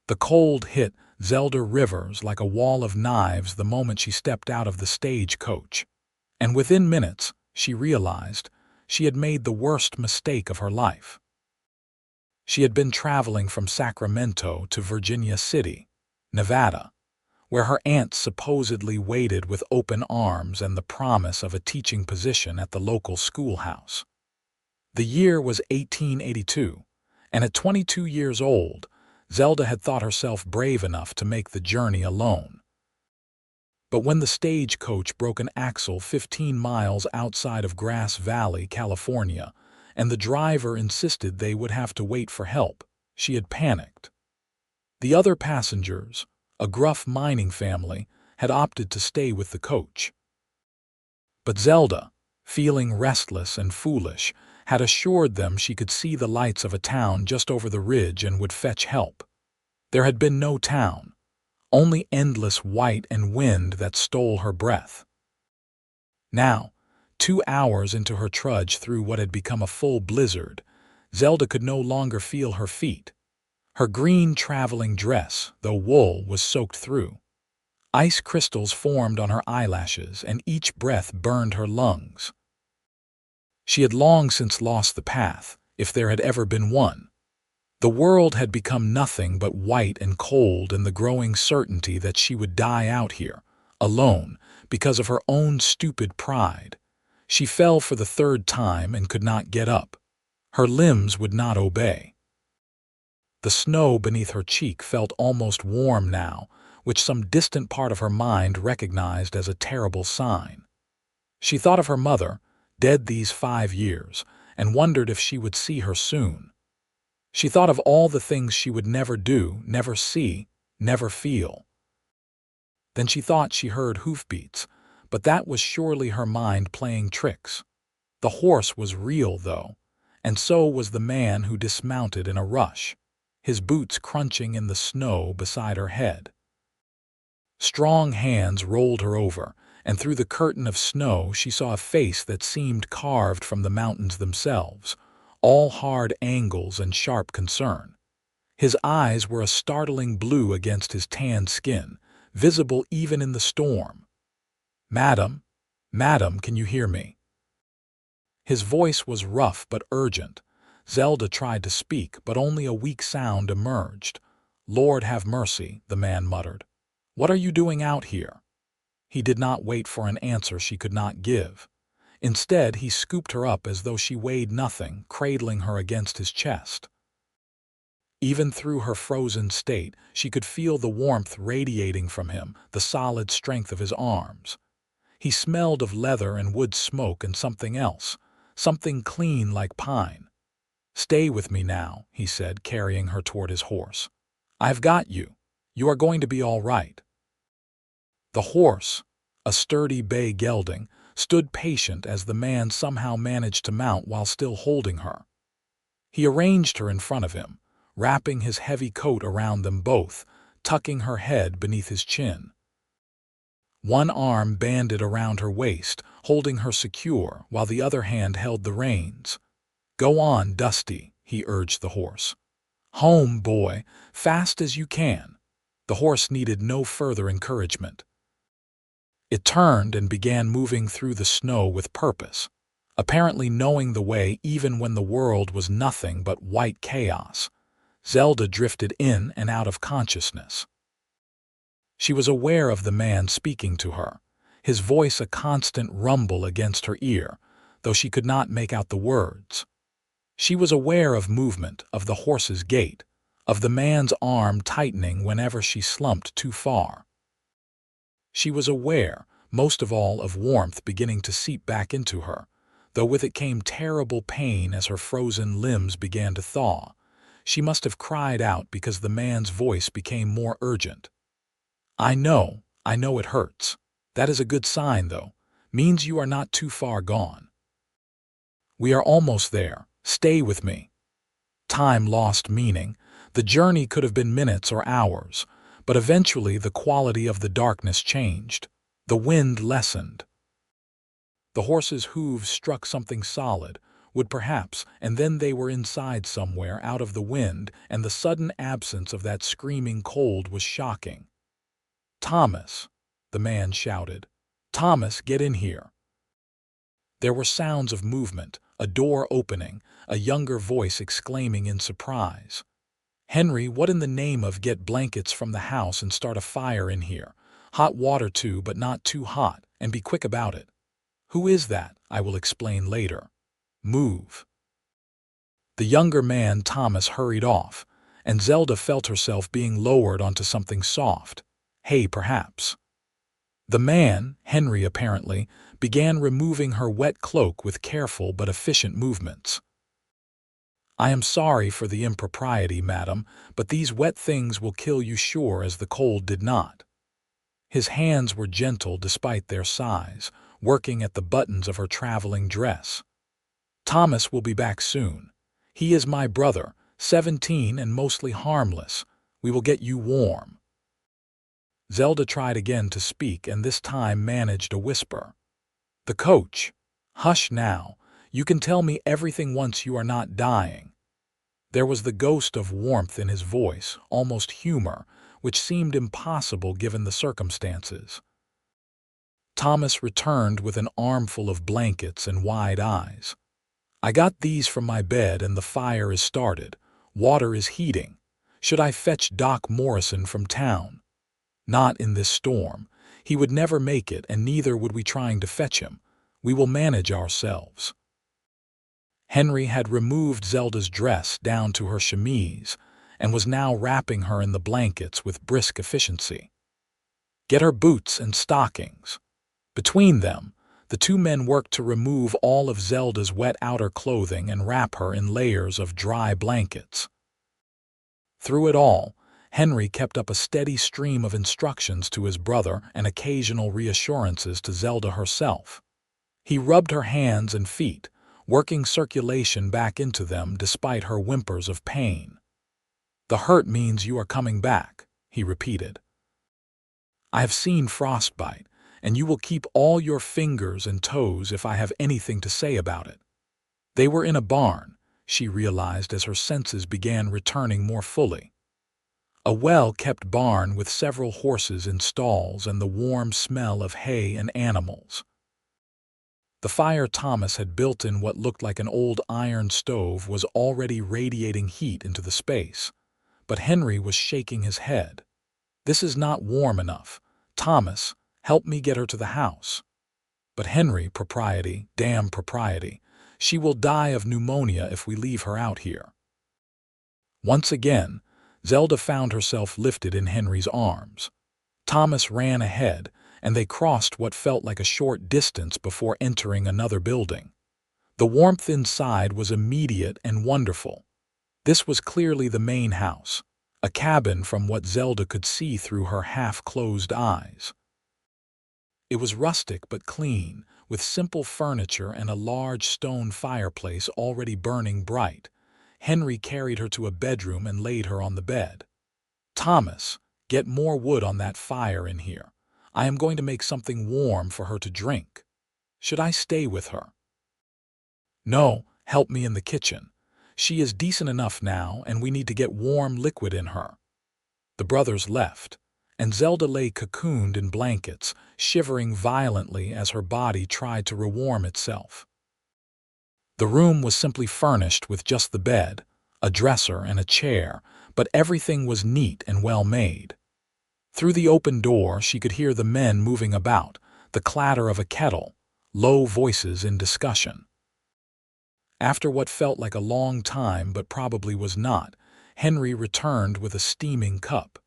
The cold hit Zelda Rivers like a wall of knives the moment she stepped out of the stagecoach, and within minutes she realized she had made the worst mistake of her life. She had been traveling from Sacramento to Virginia City, Nevada, where her aunt supposedly waited with open arms and the promise of a teaching position at the local schoolhouse. The year was 1882, and at 22 years old, Zelda had thought herself brave enough to make the journey alone. But when the stagecoach broke an axle 15 miles outside of Grass Valley, California, and the driver insisted they would have to wait for help, she had panicked. The other passengers, a gruff mining family, had opted to stay with the coach. But Zelda, feeling restless and foolish, had assured them she could see the lights of a town just over the ridge and would fetch help. There had been no town, only endless white and wind that stole her breath. Now, 2 hours into her trudge through what had become a full blizzard, Zelda could no longer feel her feet. Her green traveling dress, though wool, was soaked through. Ice crystals formed on her eyelashes, and each breath burned her lungs. She had long since lost the path, if there had ever been one. The world had become nothing but white and cold in the growing certainty that she would die out here, alone, because of her own stupid pride. She fell for the 3rd time and could not get up. Her limbs would not obey. The snow beneath her cheek felt almost warm now, which some distant part of her mind recognized as a terrible sign. She thought of her mother, dead these 5 years, and wondered if she would see her soon. She thought of all the things she would never do, never see, never feel. Then she thought she heard hoofbeats, but that was surely her mind playing tricks. The horse was real, though, and so was the man who dismounted in a rush, his boots crunching in the snow beside her head. Strong hands rolled her over, and through the curtain of snow she saw a face that seemed carved from the mountains themselves, all hard angles and sharp concern. His eyes were a startling blue against his tanned skin, visible even in the storm. "Madam, madam, can you hear me?" His voice was rough but urgent. Zelda tried to speak, but only a weak sound emerged. "Lord have mercy," the man muttered. "What are you doing out here?" He did not wait for an answer she could not give. Instead, he scooped her up as though she weighed nothing, cradling her against his chest. Even through her frozen state, she could feel the warmth radiating from him, the solid strength of his arms. He smelled of leather and wood smoke and something else, something clean like pine. "Stay with me now," he said, carrying her toward his horse. "I've got you. You are going to be all right." The horse, a sturdy bay gelding, stood patient as the man somehow managed to mount while still holding her. He arranged her in front of him, wrapping his heavy coat around them both, tucking her head beneath his chin. One arm banded around her waist, holding her secure, while the other hand held the reins. "Go on, Dusty," he urged the horse. "Home, boy, fast as you can." The horse needed no further encouragement. It turned and began moving through the snow with purpose, apparently knowing the way even when the world was nothing but white chaos. Zelda drifted in and out of consciousness. She was aware of the man speaking to her, his voice a constant rumble against her ear, though she could not make out the words. She was aware of movement, of the horse's gait, of the man's arm tightening whenever she slumped too far. She was aware, most of all, of warmth beginning to seep back into her, though with it came terrible pain as her frozen limbs began to thaw. She must have cried out because the man's voice became more urgent. I know it hurts. That is a good sign, though. Means you are not too far gone. We are almost there. Stay with me." Time lost meaning. The journey could have been minutes or hours, but eventually the quality of the darkness changed. The wind lessened. The horse's hooves struck something solid, would perhaps, and then they were inside somewhere, out of the wind, and the sudden absence of that screaming cold was shocking. "Thomas!" the man shouted. "Thomas, get in here!" There were sounds of movement, a door opening, a younger voice exclaiming in surprise. "Henry, what in the name of— get blankets from the house and start a fire in here. Hot water too, but not too hot, and be quick about it." "Who is that? I will explain later." "Move." The younger man, Thomas, hurried off, and Zelda felt herself being lowered onto something soft. Hay, perhaps. The man, Henry apparently, began removing her wet cloak with careful but efficient movements. "I am sorry for the impropriety, madam, but these wet things will kill you sure as the cold did not." His hands were gentle despite their size, working at the buttons of her traveling dress. "Thomas will be back soon. He is my brother, 17 and mostly harmless. We will get you warm." Zelda tried again to speak and this time managed a whisper. "The coach." "Hush now. You can tell me everything once you are not dying." There was the ghost of warmth in his voice, almost humor, which seemed impossible given the circumstances. Thomas returned with an armful of blankets and wide eyes. "I got these from my bed and the fire is started. Water is heating. Should I fetch Doc Morrison from town?" "Not in this storm. He would never make it, and neither would we trying to fetch him. We will manage ourselves." Henry had removed Zelda's dress down to her chemise and was now wrapping her in the blankets with brisk efficiency. "Get her boots and stockings." Between them, the two men worked to remove all of Zelda's wet outer clothing and wrap her in layers of dry blankets. Through it all, Henry kept up a steady stream of instructions to his brother and occasional reassurances to Zelda herself. He rubbed her hands and feet, working circulation back into them despite her whimpers of pain. "The hurt means you are coming back," he repeated. "I have seen frostbite, and you will keep all your fingers and toes if I have anything to say about it." They were in a barn, she realized as her senses began returning more fully. A well-kept barn with several horses in stalls and the warm smell of hay and animals. The fire Thomas had built in what looked like an old iron stove was already radiating heat into the space, but Henry was shaking his head. "This is not warm enough. Thomas, help me get her to the house." "But Henry, propriety, damn propriety. She will die of pneumonia if we leave her out here." Once again, Zelda found herself lifted in Henry's arms. Thomas ran ahead, and they crossed what felt like a short distance before entering another building. The warmth inside was immediate and wonderful. This was clearly the main house, a cabin from what Zelda could see through her half-closed eyes. It was rustic but clean, with simple furniture and a large stone fireplace already burning bright. Henry carried her to a bedroom and laid her on the bed. "Thomas, get more wood on that fire in here. I am going to make something warm for her to drink." "Should I stay with her?" "No, help me in the kitchen. She is decent enough now, and we need to get warm liquid in her." The brothers left, and Zelda lay cocooned in blankets, shivering violently as her body tried to rewarm itself. The room was simply furnished with just the bed, a dresser, and a chair, but everything was neat and well made. Through the open door she could hear the men moving about, the clatter of a kettle, low voices in discussion. After what felt like a long time but probably was not, Henry returned with a steaming cup.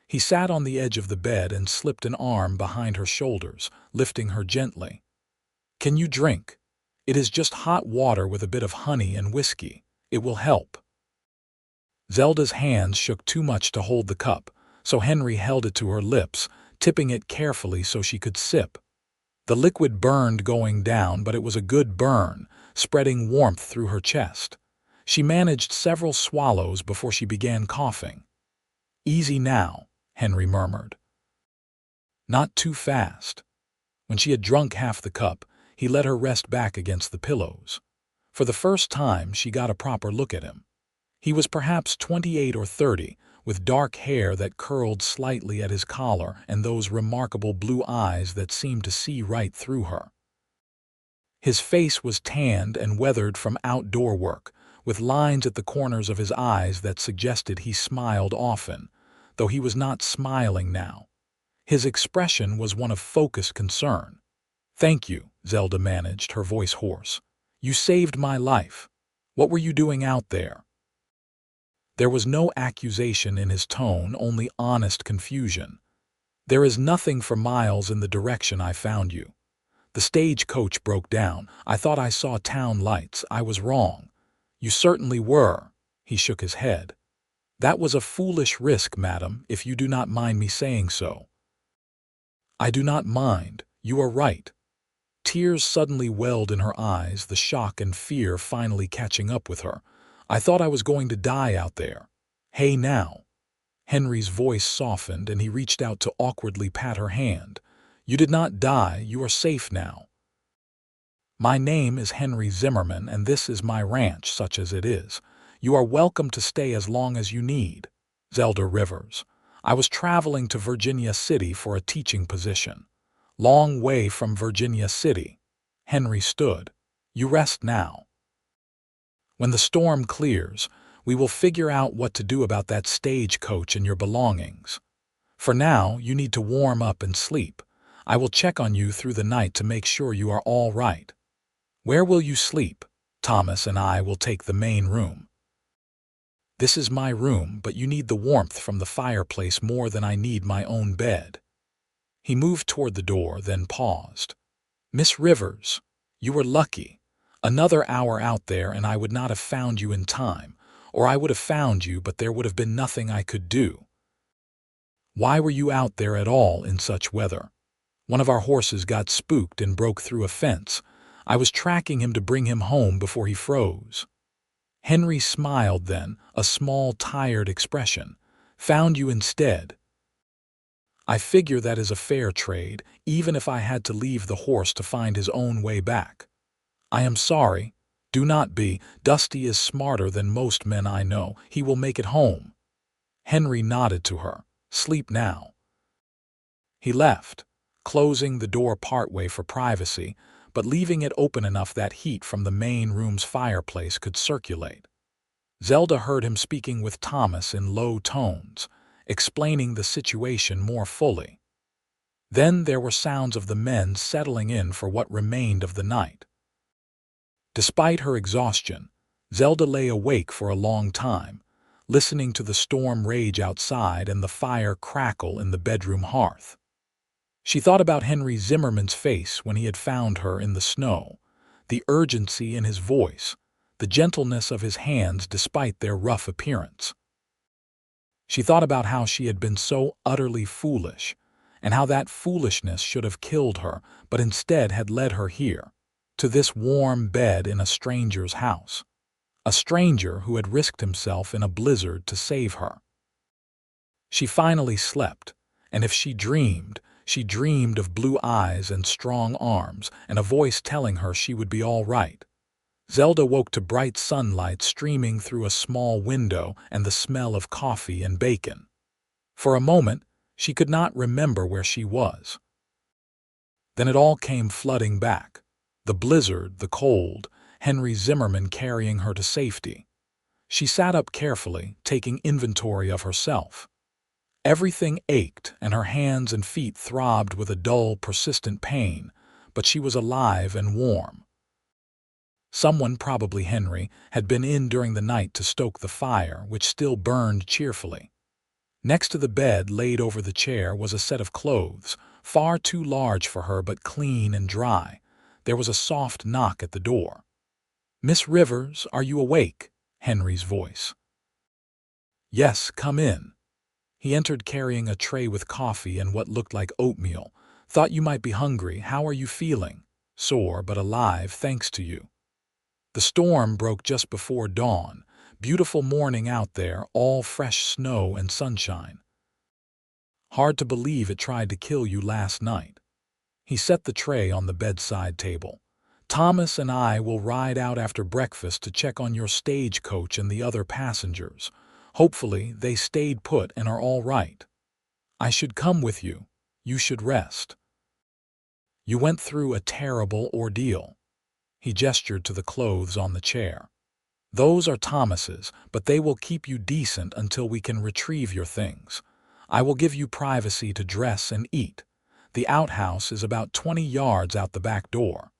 He sat on the edge of the bed and slipped an arm behind her shoulders, lifting her gently. "Can you drink? It is just hot water with a bit of honey and whiskey. It will help." Zelda's hands shook too much to hold the cup, so Henry held it to her lips, tipping it carefully so she could sip. The liquid burned going down, but it was a good burn, spreading warmth through her chest. She managed several swallows before she began coughing. "Easy now," Henry murmured. "Not too fast." When she had drunk half the cup, he let her rest back against the pillows. For the first time, she got a proper look at him. He was perhaps 28 or 30, with dark hair that curled slightly at his collar and those remarkable blue eyes that seemed to see right through her. His face was tanned and weathered from outdoor work, with lines at the corners of his eyes that suggested he smiled often, though he was not smiling now. His expression was one of focused concern. "Thank you," Zelda managed, her voice hoarse. "You saved my life. What were you doing out there?" There was no accusation in his tone, only honest confusion. "There is nothing for miles in the direction I found you. The stagecoach broke down. I thought I saw town lights. I was wrong." "You certainly were." He shook his head. "That was a foolish risk, madam, if you do not mind me saying so." "I do not mind. You are right." Tears suddenly welled in her eyes, the shock and fear finally catching up with her. "I thought I was going to die out there." "Hey now." Henry's voice softened and he reached out to awkwardly pat her hand. "You did not die. You are safe now. My name is Henry Zimmerman and this is my ranch, such as it is. You are welcome to stay as long as you need." Zelda Rivers. "I was traveling to Virginia City for a teaching position." "Long way from Virginia City." Henry stood. "You rest now. When the storm clears, we will figure out what to do about that stagecoach and your belongings. For now, you need to warm up and sleep. I will check on you through the night to make sure you are all right." "Where will you sleep?" "Thomas and I will take the main room." "This is my room, but you need the warmth from the fireplace more than I need my own bed." He moved toward the door, then paused. "Miss Rivers, you were lucky. Another hour out there and I would not have found you in time, or I would have found you, but there would have been nothing I could do." "Why were you out there at all in such weather?" "One of our horses got spooked and broke through a fence. I was tracking him to bring him home before he froze." Henry smiled then, a small, tired expression. "Found you instead. I figure that is a fair trade, even if I had to leave the horse to find his own way back." "I am sorry." "Do not be. Dusty is smarter than most men I know. He will make it home." Henry nodded to her. "Sleep now." He left, closing the door partway for privacy, but leaving it open enough that heat from the main room's fireplace could circulate. Zelda heard him speaking with Thomas in low tones, explaining the situation more fully. Then there were sounds of the men settling in for what remained of the night. Despite her exhaustion, Zelda lay awake for a long time, listening to the storm rage outside and the fire crackle in the bedroom hearth. She thought about Henry Zimmerman's face when he had found her in the snow, the urgency in his voice, the gentleness of his hands despite their rough appearance. She thought about how she had been so utterly foolish, and how that foolishness should have killed her, but instead had led her here, to this warm bed in a stranger's house. A stranger who had risked himself in a blizzard to save her. She finally slept, and if she dreamed of blue eyes and strong arms and a voice telling her she would be all right. Zelda woke to bright sunlight streaming through a small window and the smell of coffee and bacon. For a moment, she could not remember where she was. Then it all came flooding back. The blizzard, the cold, Henry Zimmerman carrying her to safety. She sat up carefully, taking inventory of herself. Everything ached and her hands and feet throbbed with a dull, persistent pain, but she was alive and warm. Someone, probably Henry, had been in during the night to stoke the fire, which still burned cheerfully. Next to the bed, laid over the chair, was a set of clothes, far too large for her but clean and dry. There was a soft knock at the door. "Miss Rivers, are you awake?" Henry's voice. "Yes, come in." He entered carrying a tray with coffee and what looked like oatmeal. "Thought you might be hungry. How are you feeling?" "Sore, but alive, thanks to you." The storm broke just before dawn. Beautiful morning out there, all fresh snow and sunshine. "Hard to believe it tried to kill you last night." He set the tray on the bedside table. Thomas and I will ride out after breakfast to check on your stagecoach and the other passengers. Hopefully, they stayed put and are all right. I should come with you. You should rest. You went through a terrible ordeal." He gestured to the clothes on the chair. "Those are Thomas's, but they will keep you decent until we can retrieve your things. I will give you privacy to dress and eat. The outhouse is about 20 yards out the back door.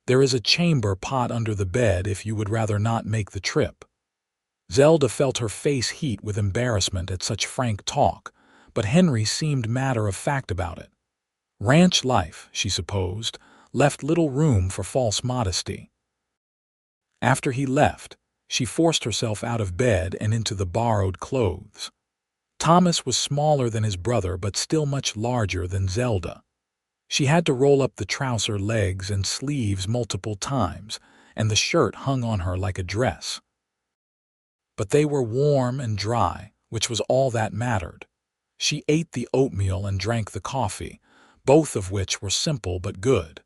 There is a chamber pot under the bed if you would rather not make the trip." Zelda felt her face heat with embarrassment at such frank talk, but Henry seemed matter-of-fact about it. Ranch life, she supposed, left little room for false modesty. After he left, she forced herself out of bed and into the borrowed clothes. Thomas was smaller than his brother but still much larger than Zelda. She had to roll up the trouser legs and sleeves multiple times, and the shirt hung on her like a dress. But they were warm and dry, which was all that mattered. She ate the oatmeal and drank the coffee, both of which were simple but good.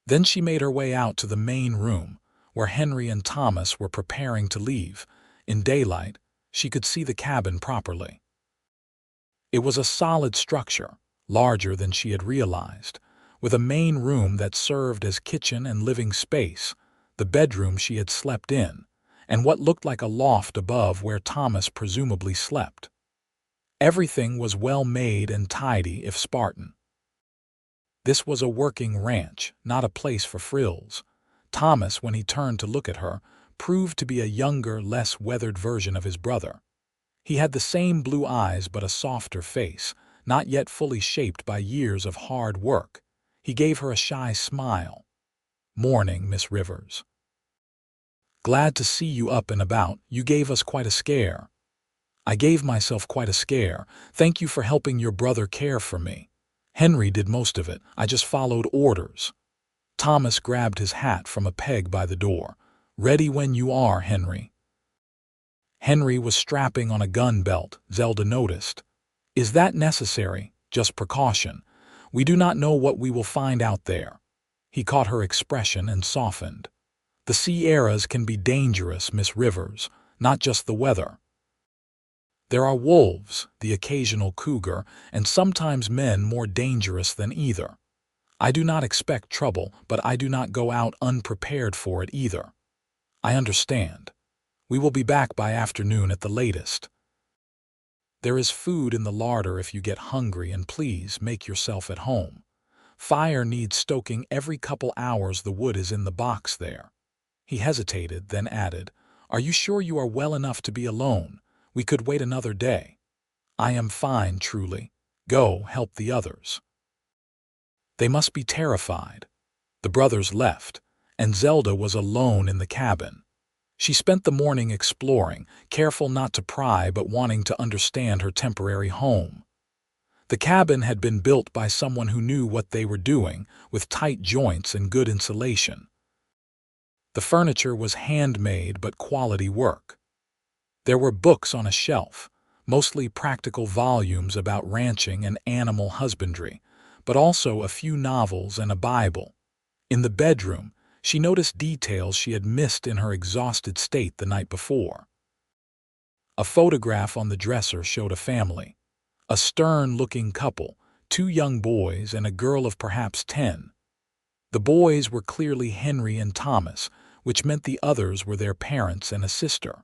Then she made her way out to the main room, where Henry and Thomas were preparing to leave. In daylight, she could see the cabin properly. It was a solid structure, larger than she had realized, with a main room that served as kitchen and living space, the bedroom she had slept in, and what looked like a loft above where Thomas presumably slept. Everything was well made and tidy if Spartan. This was a working ranch, not a place for frills. Thomas, when he turned to look at her, proved to be a younger, less weathered version of his brother. He had the same blue eyes but a softer face, not yet fully shaped by years of hard work. He gave her a shy smile. "Morning, Miss Rivers. Glad to see you up and about. You gave us quite a scare." "I gave myself quite a scare. Thank you for helping your brother care for me. Henry did most of it. I just followed orders." Thomas grabbed his hat from a peg by the door. "Ready when you are, Henry." Henry was strapping on a gun belt, Zelda noticed. "Is that necessary? Just precaution. We do not know what we will find out there." He caught her expression and softened. "The Sierras can be dangerous, Miss Rivers, not just the weather. There are wolves, the occasional cougar, and sometimes men more dangerous than either. I do not expect trouble, but I do not go out unprepared for it either. I understand. We will be back by afternoon at the latest. There is food in the larder if you get hungry, and please make yourself at home. Fire needs stoking every couple hours. The wood is in the box there." He hesitated, then added, "Are you sure you are well enough to be alone? We could wait another day." "I am fine, truly. Go, help the others." They must be terrified. The brothers left, and Zelda was alone in the cabin. She spent the morning exploring, careful not to pry but wanting to understand her temporary home. The cabin had been built by someone who knew what they were doing, with tight joints and good insulation. The furniture was handmade but quality work. There were books on a shelf, mostly practical volumes about ranching and animal husbandry, but also a few novels and a Bible. In the bedroom, she noticed details she had missed in her exhausted state the night before. A photograph on the dresser showed a family. A stern-looking couple, 2 young boys and a girl of perhaps 10. The boys were clearly Henry and Thomas, which meant the others were their parents and a sister.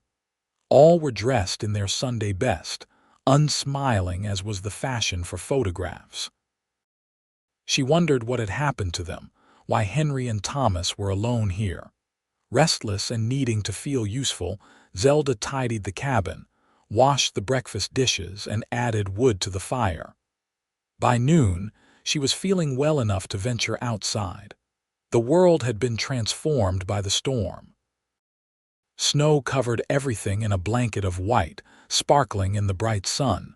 All were dressed in their Sunday best, unsmiling as was the fashion for photographs. She wondered what had happened to them, why Henry and Thomas were alone here. Restless and needing to feel useful, Zelda tidied the cabin, washed the breakfast dishes, and added wood to the fire. By noon, she was feeling well enough to venture outside. The world had been transformed by the storm. Snow covered everything in a blanket of white, sparkling in the bright sun.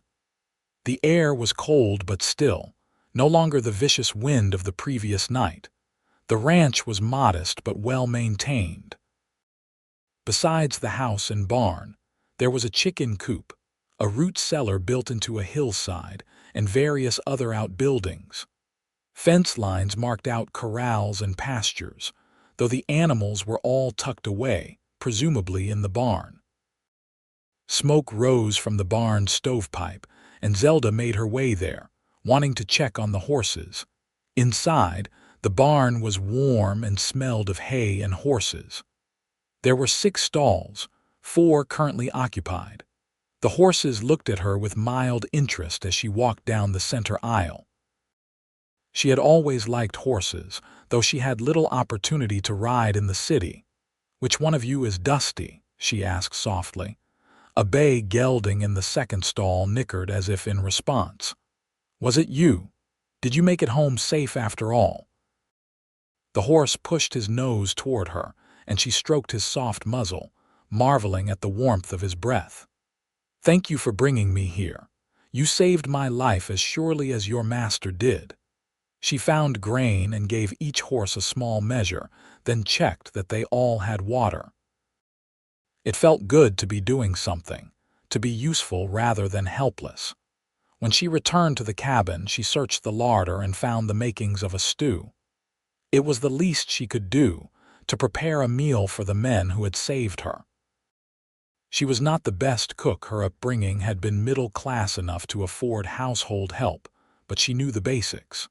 The air was cold but still, no longer the vicious wind of the previous night. The ranch was modest but well maintained. Besides the house and barn, there was a chicken coop, a root cellar built into a hillside, and various other outbuildings. Fence lines marked out corrals and pastures, though the animals were all tucked away, presumably in the barn. Smoke rose from the barn's stovepipe, and Zelda made her way there, wanting to check on the horses. Inside, the barn was warm and smelled of hay and horses. There were 6 stalls, 4 currently occupied. The horses looked at her with mild interest as she walked down the center aisle. She had always liked horses, though she had little opportunity to ride in the city. "Which one of you is Dusty?" she asked softly. A bay gelding in the second stall nickered as if in response. "Was it you? Did you make it home safe after all?" The horse pushed his nose toward her, and she stroked his soft muzzle, marveling at the warmth of his breath. "Thank you for bringing me here. You saved my life as surely as your master did." She found grain and gave each horse a small measure, then checked that they all had water. It felt good to be doing something, to be useful rather than helpless. When she returned to the cabin, she searched the larder and found the makings of a stew. It was the least she could do, to prepare a meal for the men who had saved her. She was not the best cook. Her upbringing had been middle class enough to afford household help, but she knew the basics.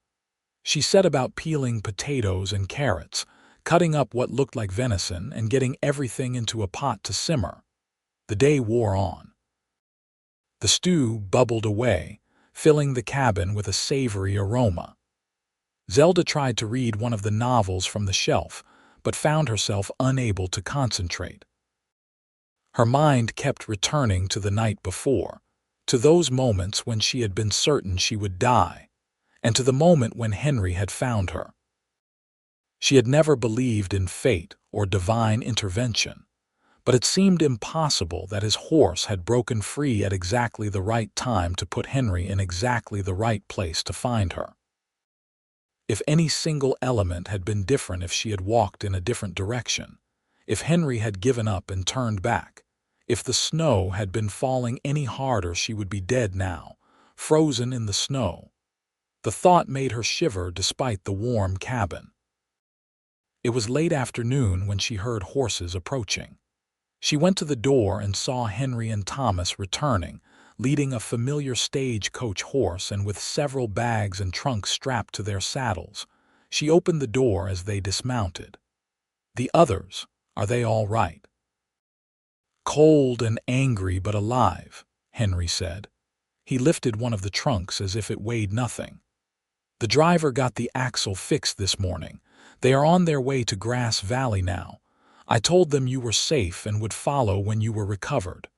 She set about peeling potatoes and carrots, cutting up what looked like venison and getting everything into a pot to simmer. The day wore on. The stew bubbled away, filling the cabin with a savory aroma. Zelda tried to read one of the novels from the shelf, but found herself unable to concentrate. Her mind kept returning to the night before, to those moments when she had been certain she would die, and to the moment when Henry had found her. She had never believed in fate or divine intervention, but it seemed impossible that his horse had broken free at exactly the right time to put Henry in exactly the right place to find her. If any single element had been different, if she had walked in a different direction, if Henry had given up and turned back, if the snow had been falling any harder, she would be dead now, frozen in the snow. The thought made her shiver despite the warm cabin. It was late afternoon when she heard horses approaching. She went to the door and saw Henry and Thomas returning, leading a familiar stagecoach horse and with several bags and trunks strapped to their saddles. She opened the door as they dismounted. "The others, are they all right?" "Cold and angry but alive," Henry said. He lifted one of the trunks as if it weighed nothing. "The driver got the axle fixed this morning. They are on their way to Grass Valley now. I told them you were safe and would follow when you were recovered."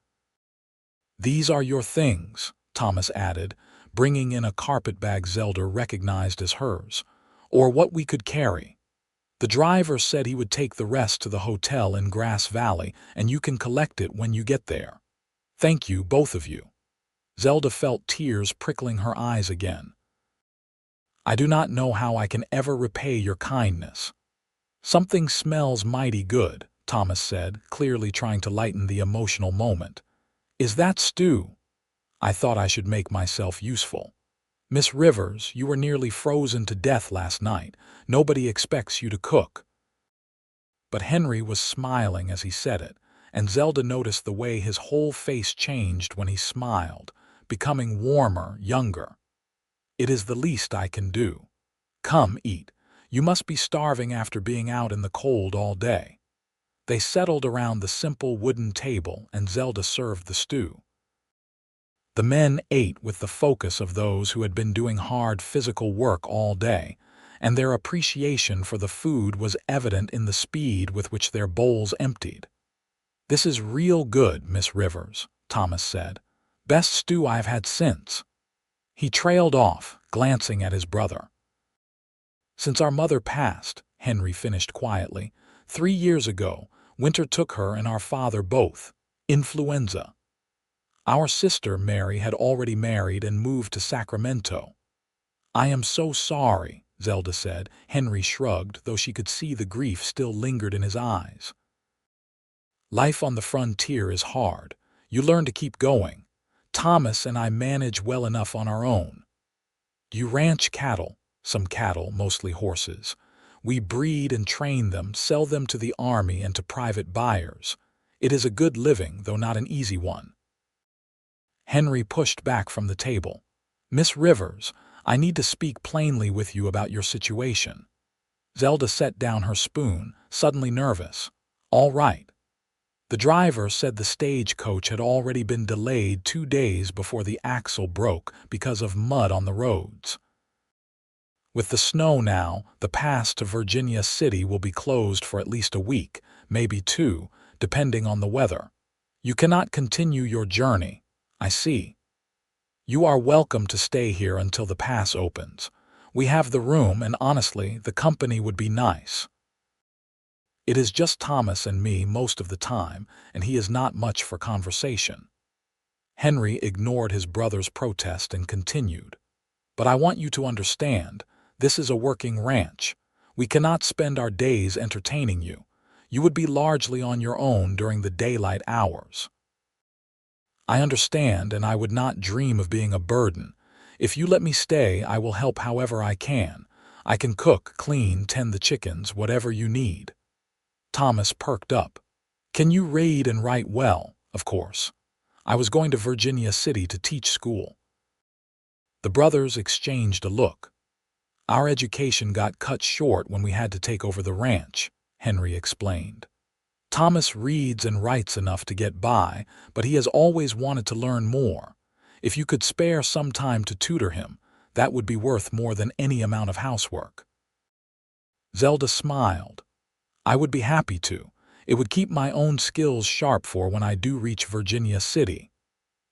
"These are your things," Thomas added, bringing in a carpetbag Zelda recognized as hers, "or what we could carry. The driver said he would take the rest to the hotel in Grass Valley, and you can collect it when you get there. Thank you, both of you." Zelda felt tears prickling her eyes again. "I do not know how I can ever repay your kindness." "Something smells mighty good," Thomas said, clearly trying to lighten the emotional moment. "Is that stew? I thought I should make myself useful. Miss Rivers, you were nearly frozen to death last night. Nobody expects you to cook." But Henry was smiling as he said it, and Zelda noticed the way his whole face changed when he smiled, becoming warmer, younger. "It is the least I can do. Come, eat. You must be starving after being out in the cold all day." They settled around the simple wooden table and Zelda served the stew. The men ate with the focus of those who had been doing hard physical work all day, and their appreciation for the food was evident in the speed with which their bowls emptied. "This is real good, Miss Rivers," Thomas said. "Best stew I've had since." He trailed off, glancing at his brother. "Since our mother passed," Henry finished quietly, 3 years ago, winter took her and our father both. Influenza. Our sister Mary had already married and moved to Sacramento." "I am so sorry," Zelda said. Henry shrugged, though she could see the grief still lingered in his eyes. "Life on the frontier is hard. You learn to keep going. Thomas and I manage well enough on our own." "You ranch cattle," some cattle, mostly horses. We breed and train them, sell them to the army and to private buyers. It is a good living, though not an easy one." Henry pushed back from the table. "Miss Rivers, I need to speak plainly with you about your situation." Zelda set down her spoon, suddenly nervous. "All right." The driver said the stagecoach had already been delayed 2 days before the axle broke because of mud on the roads. With the snow now, the pass to Virginia City will be closed for at least a week, maybe 2, depending on the weather. You cannot continue your journey. I see. You are welcome to stay here until the pass opens. We have the room, and honestly, the company would be nice. It is just Thomas and me most of the time, and he is not much for conversation." Henry ignored his brother's protest and continued. "But I want you to understand, this is a working ranch. We cannot spend our days entertaining you. You would be largely on your own during the daylight hours." "I understand, and I would not dream of being a burden. If you let me stay, I will help however I can. I can cook, clean, tend the chickens, whatever you need." Thomas perked up. "Can you read and write well?" "Of course. I was going to Virginia City to teach school." The brothers exchanged a look. "Our education got cut short when we had to take over the ranch," Henry explained. "Thomas reads and writes enough to get by, but he has always wanted to learn more. If you could spare some time to tutor him, that would be worth more than any amount of housework." Zelda smiled. "I would be happy to. It would keep my own skills sharp for when I do reach Virginia City."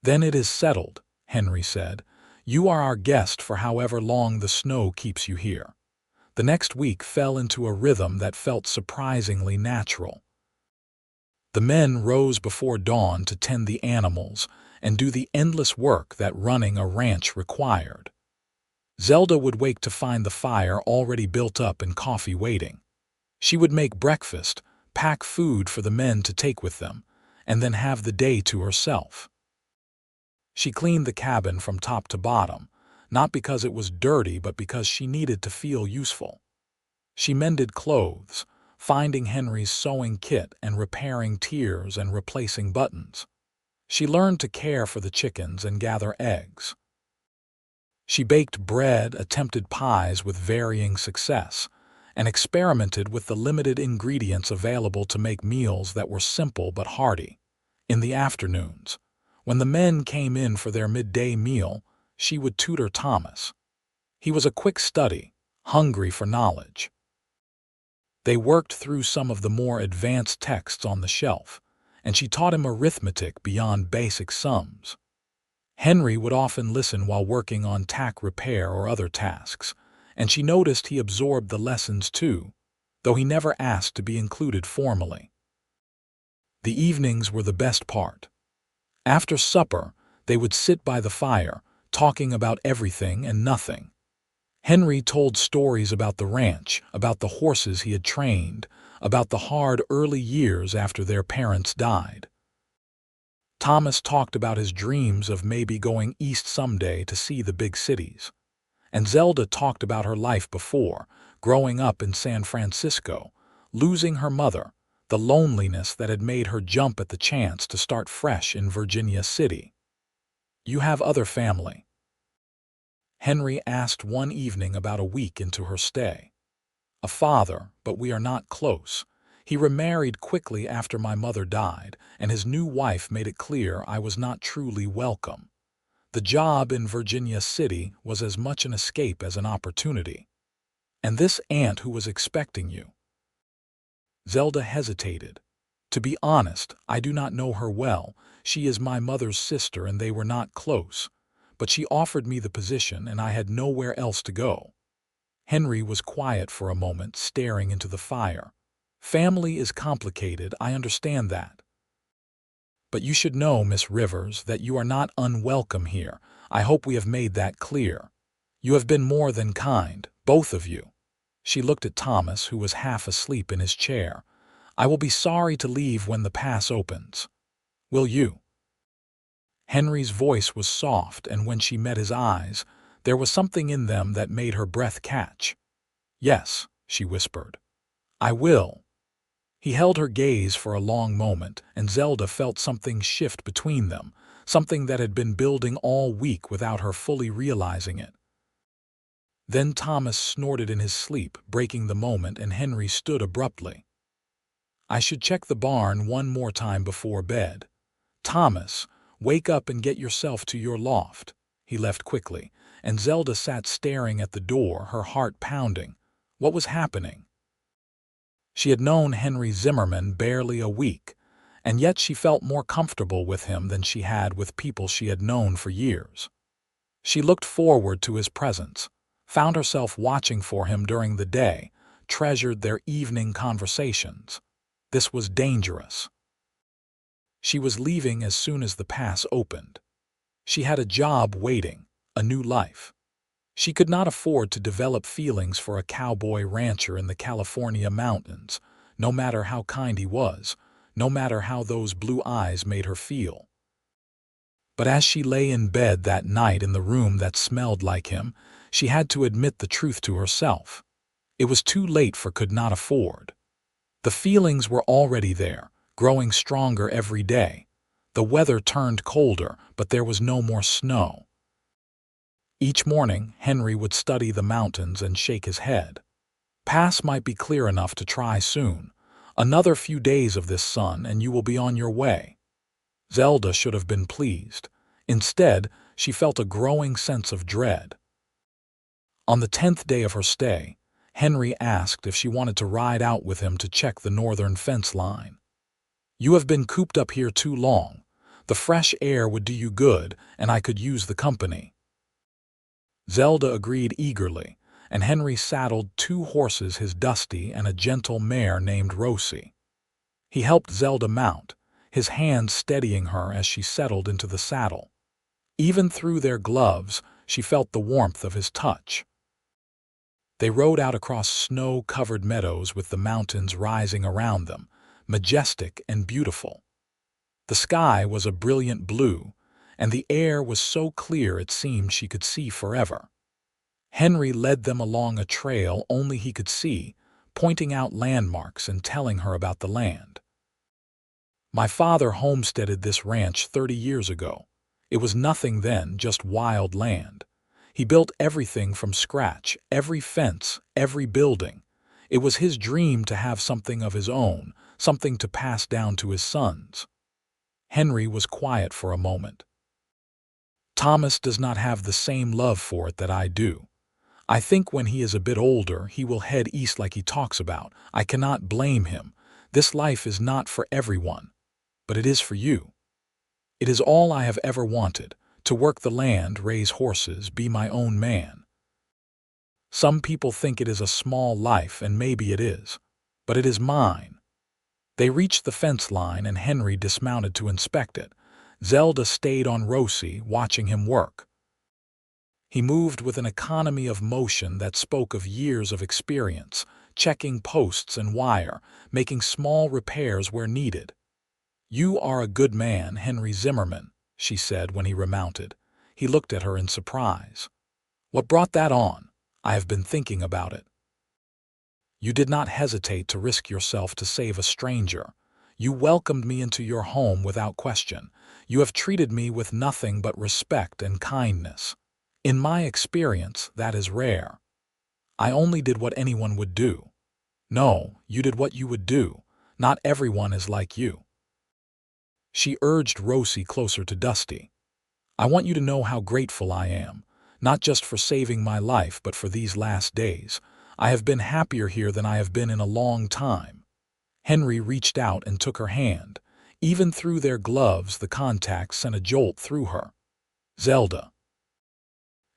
"Then it is settled," Henry said. "You are our guest for however long the snow keeps you here." The next week fell into a rhythm that felt surprisingly natural. The men rose before dawn to tend the animals and do the endless work that running a ranch required. Zelda would wake to find the fire already built up and coffee waiting. She would make breakfast, pack food for the men to take with them, and then have the day to herself. She cleaned the cabin from top to bottom, not because it was dirty but because she needed to feel useful. She mended clothes, finding Henry's sewing kit and repairing tiers and replacing buttons. She learned to care for the chickens and gather eggs. She baked bread, attempted pies with varying success, and experimented with the limited ingredients available to make meals that were simple but hearty. In the afternoons, when the men came in for their midday meal, she would tutor Thomas. He was a quick study, hungry for knowledge. They worked through some of the more advanced texts on the shelf, and she taught him arithmetic beyond basic sums. Henry would often listen while working on tack repair or other tasks, and she noticed he absorbed the lessons too, though he never asked to be included formally. The evenings were the best part. After supper, they would sit by the fire, talking about everything and nothing. Henry told stories about the ranch, about the horses he had trained, about the hard early years after their parents died. Thomas talked about his dreams of maybe going east someday to see the big cities. And Zelda talked about her life before, growing up in San Francisco, losing her mother, the loneliness that had made her jump at the chance to start fresh in Virginia City. "You have other family?" Henry asked one evening about a week into her stay. "A father, but we are not close. He remarried quickly after my mother died, and his new wife made it clear I was not truly welcome. The job in Virginia City was as much an escape as an opportunity. And this aunt who was expecting you." Zelda hesitated. "To be honest, I do not know her well. She is my mother's sister and they were not close. But she offered me the position and I had nowhere else to go." Henry was quiet for a moment, staring into the fire. "Family is complicated, I understand that. But you should know, Miss Rivers, that you are not unwelcome here. I hope we have made that clear. You have been more than kind, both of you." She looked at Thomas, who was half asleep in his chair. "I will be sorry to leave when the pass opens. Will you?" Henry's voice was soft, and when she met his eyes, There was something in them that made her breath catch. "Yes," she whispered. "I will." He held her gaze for a long moment, and Zelda felt something shift between them, something that had been building all week without her fully realizing it. Then Thomas snorted in his sleep, breaking the moment, and Henry stood abruptly. "I should check the barn one more time before bed. Thomas, wake up and get yourself to your loft." He left quickly, and Zelda sat staring at the door, her heart pounding. What was happening? She had known Henry Zimmerman barely a week, and yet she felt more comfortable with him than she had with people she had known for years. She looked forward to his presence, found herself watching for him during the day, treasured their evening conversations. This was dangerous. She was leaving as soon as the pass opened. She had a job waiting, a new life. She could not afford to develop feelings for a cowboy rancher in the California mountains, no matter how kind he was, no matter how those blue eyes made her feel. But as she lay in bed that night in the room that smelled like him, she had to admit the truth to herself. It was too late for could not afford. The feelings were already there, growing stronger every day. The weather turned colder, but there was no more snow. Each morning, Henry would study the mountains and shake his head. Pass might be clear enough to try soon. Another few days of this sun and you will be on your way. Zelda should have been pleased. Instead, she felt a growing sense of dread. On the 10th day of her stay, Henry asked if she wanted to ride out with him to check the northern fence line. "You have been cooped up here too long. The fresh air would do you good, and I could use the company." Zelda agreed eagerly, and Henry saddled 2 horses, his Dusty and a gentle mare named Rosie. He helped Zelda mount, his hands steadying her as she settled into the saddle. Even through their gloves, she felt the warmth of his touch. They rode out across snow-covered meadows with the mountains rising around them, majestic and beautiful. The sky was a brilliant blue, and the air was so clear it seemed she could see forever. Henry led them along a trail only he could see, pointing out landmarks and telling her about the land. "My father homesteaded this ranch 30 years ago. It was nothing then, just wild land. He built everything from scratch, every fence, every building. It was his dream to have something of his own, something to pass down to his sons." Henry was quiet for a moment. "Thomas does not have the same love for it that I do. I think when he is a bit older, he will head east like he talks about. I cannot blame him. This life is not for everyone, but it is for you. It is all I have ever wanted, to work the land, raise horses, be my own man. Some people think it is a small life, and maybe it is, but it is mine." They reached the fence line, and Henry dismounted to inspect it. Zelda stayed on Rosie, watching him work. He moved with an economy of motion that spoke of years of experience, checking posts and wire, making small repairs where needed. "You are a good man, Henry Zimmerman," she said when he remounted. He looked at her in surprise. "What brought that on? I have been thinking about it." "You did not hesitate to risk yourself to save a stranger. You welcomed me into your home without question. You have treated me with nothing but respect and kindness. In my experience, that is rare. I only did what anyone would do." "No, you did what you would do. Not everyone is like you." She urged Rosie closer to Dusty. "I want you to know how grateful I am, not just for saving my life, but for these last days. I have been happier here than I have been in a long time." Henry reached out and took her hand. Even through their gloves, the contact sent a jolt through her. "Zelda."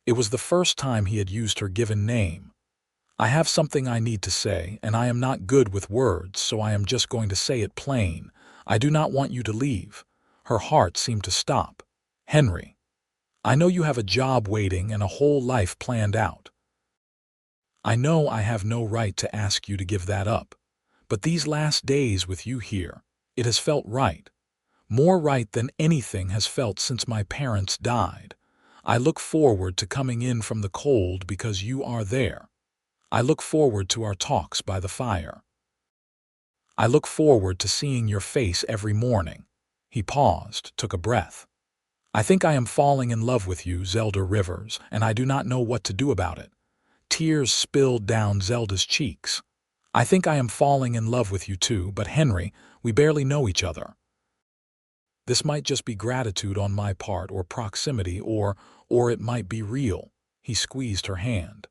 It was the first time he had used her given name. "I have something I need to say, and I am not good with words, so I am just going to say it plain. I do not want you to leave." Her heart seemed to stop. "Henry, I know you have a job waiting and a whole life planned out. I know I have no right to ask you to give that up. But these last days with you here, it has felt right. More right than anything has felt since my parents died. I look forward to coming in from the cold because you are there. I look forward to our talks by the fire. I look forward to seeing your face every morning." He paused, took a breath. "I think I am falling in love with you, Zelda Rivers, and I do not know what to do about it." Tears spilled down Zelda's cheeks. "I think I am falling in love with you too, but Henry, we barely know each other. This might just be gratitude on my part or proximity or it might be real." He squeezed her hand.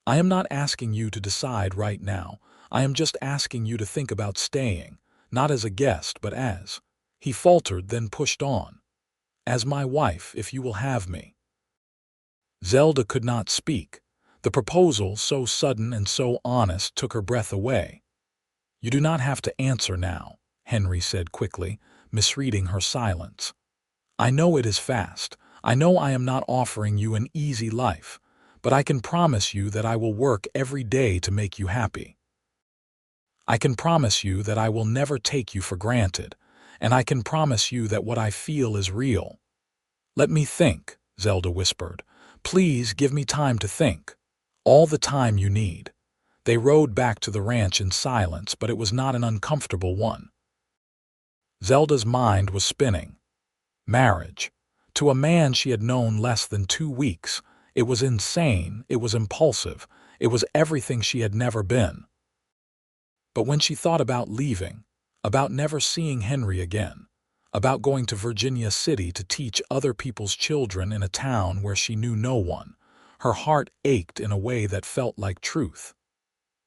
"I am not asking you to decide right now. I am just asking you to think about staying, not as a guest but as—" He faltered, then pushed on. "As my wife, if you will have me." Zelda could not speak. The proposal, so sudden and so honest, took her breath away. "You do not have to answer now," Henry said quickly, misreading her silence. "I know it is fast. I know I am not offering you an easy life, but I can promise you that I will work every day to make you happy. I can promise you that I will never take you for granted, and I can promise you that what I feel is real." "Let me think," Zelda whispered. "Please give me time to think. All the time you need." They rode back to the ranch in silence, but it was not an uncomfortable one. Zelda's mind was spinning. Marriage. To a man she had known less than 2 weeks, it was insane, it was impulsive, it was everything she had never been. But when she thought about leaving, about never seeing Henry again, about going to Virginia City to teach other people's children in a town where she knew no one, her heart ached in a way that felt like truth.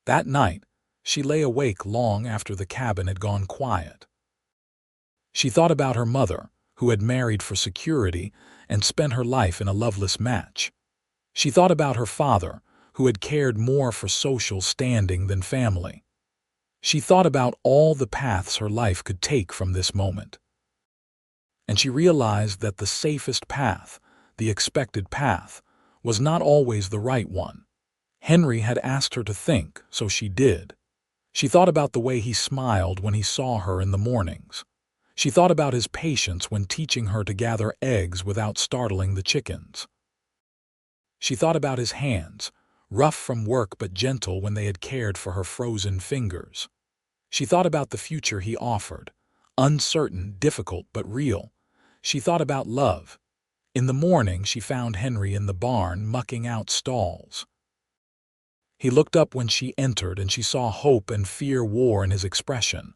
That night, she lay awake long after the cabin had gone quiet. She thought about her mother, who had married for security and spent her life in a loveless match. She thought about her father, who had cared more for social standing than family. She thought about all the paths her life could take from this moment. And she realized that the safest path, the expected path, was not always the right one. Henry had asked her to think, so she did. She thought about the way he smiled when he saw her in the mornings. She thought about his patience when teaching her to gather eggs without startling the chickens. She thought about his hands, rough from work but gentle when they had cared for her frozen fingers. She thought about the future he offered, uncertain, difficult, but real. She thought about love. In the morning she found Henry in the barn mucking out stalls. He looked up when she entered and she saw hope and fear war in his expression.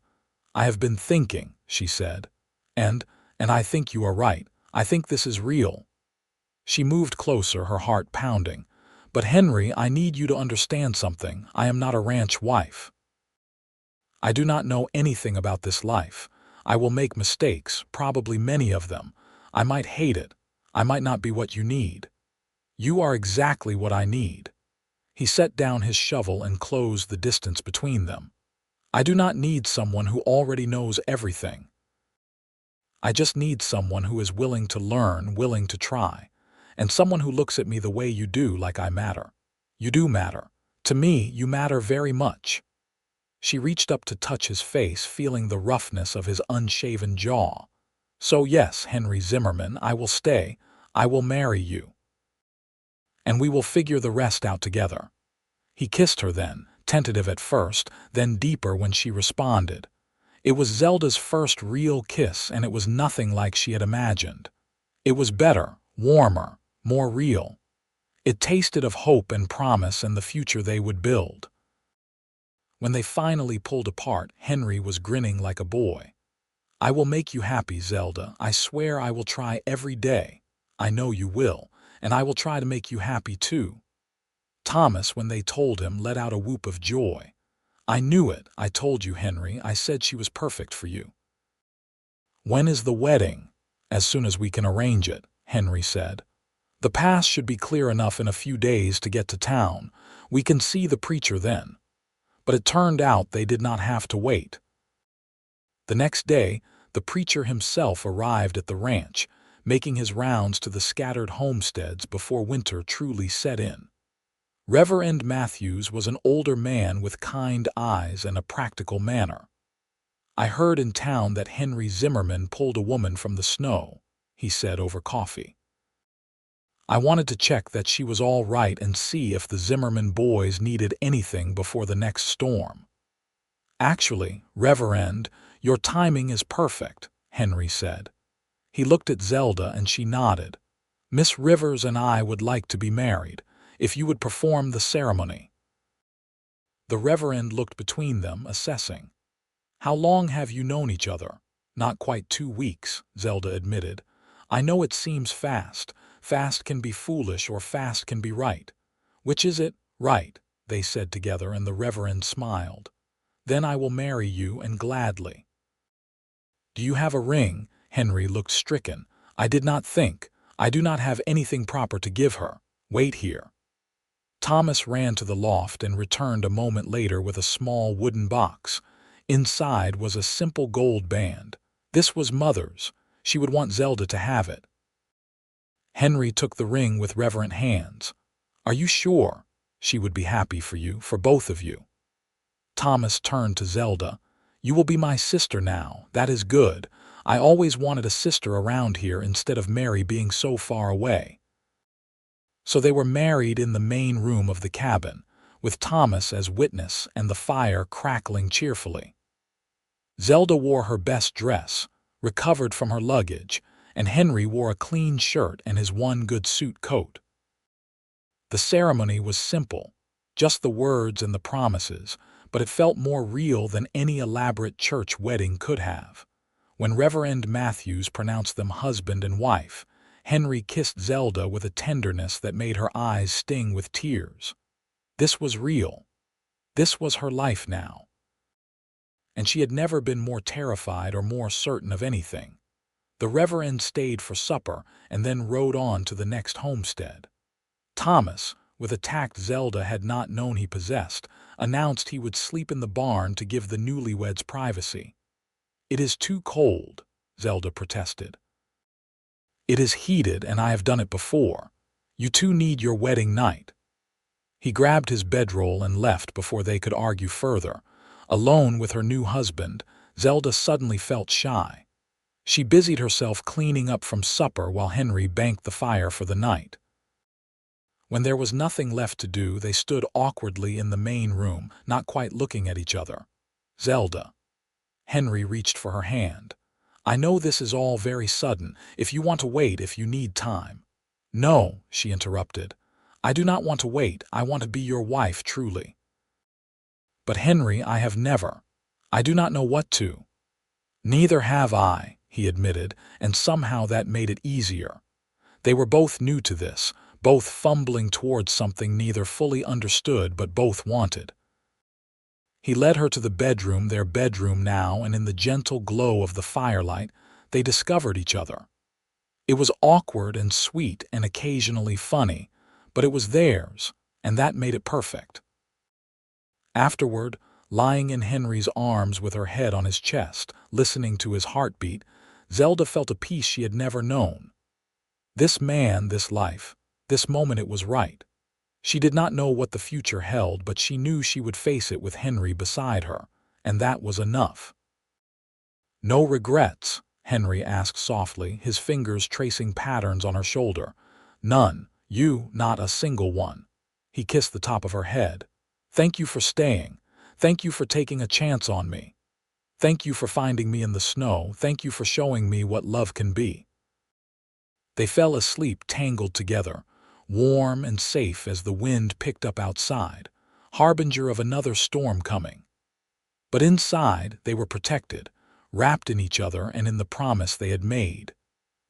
"I have been thinking," she said, and I think you are right. I think this is real." She moved closer, her heart pounding. "But Henry, I need you to understand something. I am not a ranch wife. I do not know anything about this life. I will make mistakes, probably many of them. I might hate it. I might not be what you need. You are exactly what I need." He set down his shovel and closed the distance between them. "I do not need someone who already knows everything. I just need someone who is willing to learn, willing to try, and someone who looks at me the way you do, like I matter. You do matter. To me, you matter very much." She reached up to touch his face, feeling the roughness of his unshaven jaw. "So yes, Henry Zimmerman, I will stay. I will marry you. And we will figure the rest out together." He kissed her then, tentative at first, then deeper when she responded. It was Zelda's first real kiss, and it was nothing like she had imagined. It was better, warmer, more real. It tasted of hope and promise and the future they would build. When they finally pulled apart, Henry was grinning like a boy. "I will make you happy, Zelda. I swear I will try every day. I know you will, and I will try to make you happy too." Thomas, when they told him, let out a whoop of joy. "I knew it. I told you, Henry. I said she was perfect for you." "When is the wedding?" "As soon as we can arrange it," Henry said. "The pass should be clear enough in a few days to get to town. We can see the preacher then." But it turned out they did not have to wait. The next day, the preacher himself arrived at the ranch, making his rounds to the scattered homesteads before winter truly set in. Reverend Matthews was an older man with kind eyes and a practical manner. "I heard in town that Henry Zimmerman pulled a woman from the snow," he said over coffee. I wanted to check that she was all right and see if the Zimmerman boys needed anything before the next storm. Actually, Reverend, your timing is perfect, Henry said. He looked at Zelda and she nodded. Miss Rivers and I would like to be married, if you would perform the ceremony. The Reverend looked between them, assessing. How long have you known each other? Not quite 2 weeks, Zelda admitted. I know it seems fast. Fast can be foolish or fast can be right. Which is it? Right, they said together, and the Reverend smiled. Then I will marry you, and gladly. Do you have a ring? Henry looked stricken. I did not think. I do not have anything proper to give her. Wait here. Thomas ran to the loft and returned a moment later with a small wooden box. Inside was a simple gold band. This was Mother's. She would want Zelda to have it. Henry took the ring with reverent hands. Are you sure? She would be happy for you, for both of you. Thomas turned to Zelda. You will be my sister now. That is good. I always wanted a sister around here instead of Mary being so far away. So they were married in the main room of the cabin, with Thomas as witness and the fire crackling cheerfully. Zelda wore her best dress, recovered from her luggage, and Henry wore a clean shirt and his one good suit coat. The ceremony was simple, just the words and the promises, but it felt more real than any elaborate church wedding could have. When Reverend Matthews pronounced them husband and wife, Henry kissed Zelda with a tenderness that made her eyes sting with tears. This was real. This was her life now. And she had never been more terrified or more certain of anything. The Reverend stayed for supper and then rode on to the next homestead. Thomas, with a tact Zelda had not known he possessed, announced he would sleep in the barn to give the newlyweds privacy. It is too cold, Zelda protested. It is heated, and I have done it before. You two need your wedding night. He grabbed his bedroll and left before they could argue further. Alone with her new husband, Zelda suddenly felt shy. She busied herself cleaning up from supper while Henry banked the fire for the night. When there was nothing left to do, they stood awkwardly in the main room, not quite looking at each other. Zelda. Henry reached for her hand. I know this is all very sudden. If you want to wait, if you need time. No, she interrupted. I do not want to wait. I want to be your wife truly. But Henry, I have never. I do not know what to. Neither have I, he admitted, and somehow that made it easier. They were both new to this, both fumbling towards something neither fully understood but both wanted. He led her to the bedroom, their bedroom now, and in the gentle glow of the firelight, they discovered each other. It was awkward and sweet and occasionally funny, but it was theirs, and that made it perfect. Afterward, lying in Henry's arms with her head on his chest, listening to his heartbeat, Zelda felt a peace she had never known. This man, this life, this moment, it was right. She did not know what the future held, but she knew she would face it with Henry beside her, and that was enough. No regrets? Henry asked softly, his fingers tracing patterns on her shoulder. None. You, not a single one. He kissed the top of her head. Thank you for staying. Thank you for taking a chance on me. Thank you for finding me in the snow. Thank you for showing me what love can be. They fell asleep tangled together, warm and safe as the wind picked up outside, harbinger of another storm coming. But inside they were protected, wrapped in each other and in the promise they had made.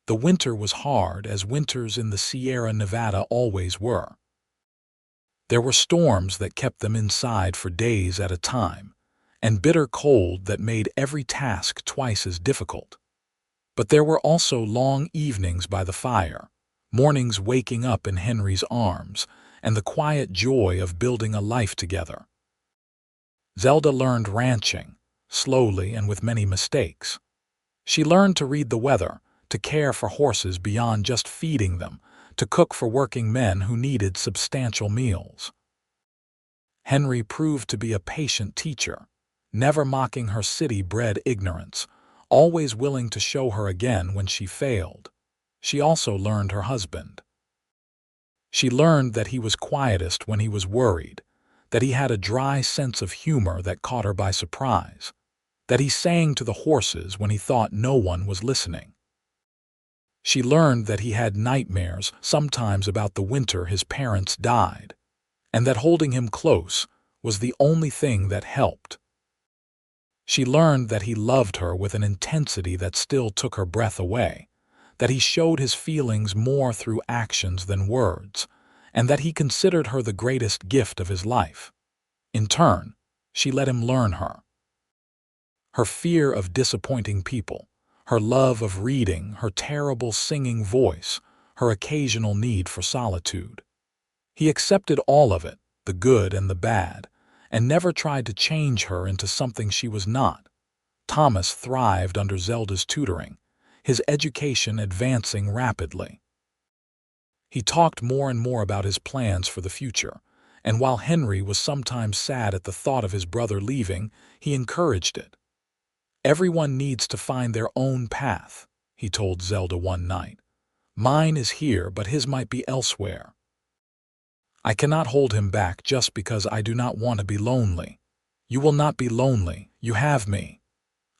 The winter was hard, as winters in the Sierra Nevada always were. There were storms that kept them inside for days at a time, and bitter cold that made every task twice as difficult. But there were also long evenings by the fire, mornings waking up in Henry's arms, and the quiet joy of building a life together. Zelda learned ranching, slowly and with many mistakes. She learned to read the weather, to care for horses beyond just feeding them, to cook for working men who needed substantial meals. Henry proved to be a patient teacher, never mocking her city-bred ignorance, always willing to show her again when she failed. She also learned her husband. She learned that he was quietest when he was worried, that he had a dry sense of humor that caught her by surprise, that he sang to the horses when he thought no one was listening. She learned that he had nightmares, sometimes about the winter his parents died, and that holding him close was the only thing that helped. She learned that he loved her with an intensity that still took her breath away, that he showed his feelings more through actions than words, and that he considered her the greatest gift of his life. In turn, she let him learn her. Her fear of disappointing people, her love of reading, her terrible singing voice, her occasional need for solitude. He accepted all of it, the good and the bad, and never tried to change her into something she was not. Thomas thrived under Zelda's tutoring, his education advancing rapidly. He talked more and more about his plans for the future, and while Henry was sometimes sad at the thought of his brother leaving, he encouraged it. "Everyone needs to find their own path," he told Zelda one night. "Mine is here, but his might be elsewhere. I cannot hold him back just because I do not want to be lonely. You will not be lonely, you have me."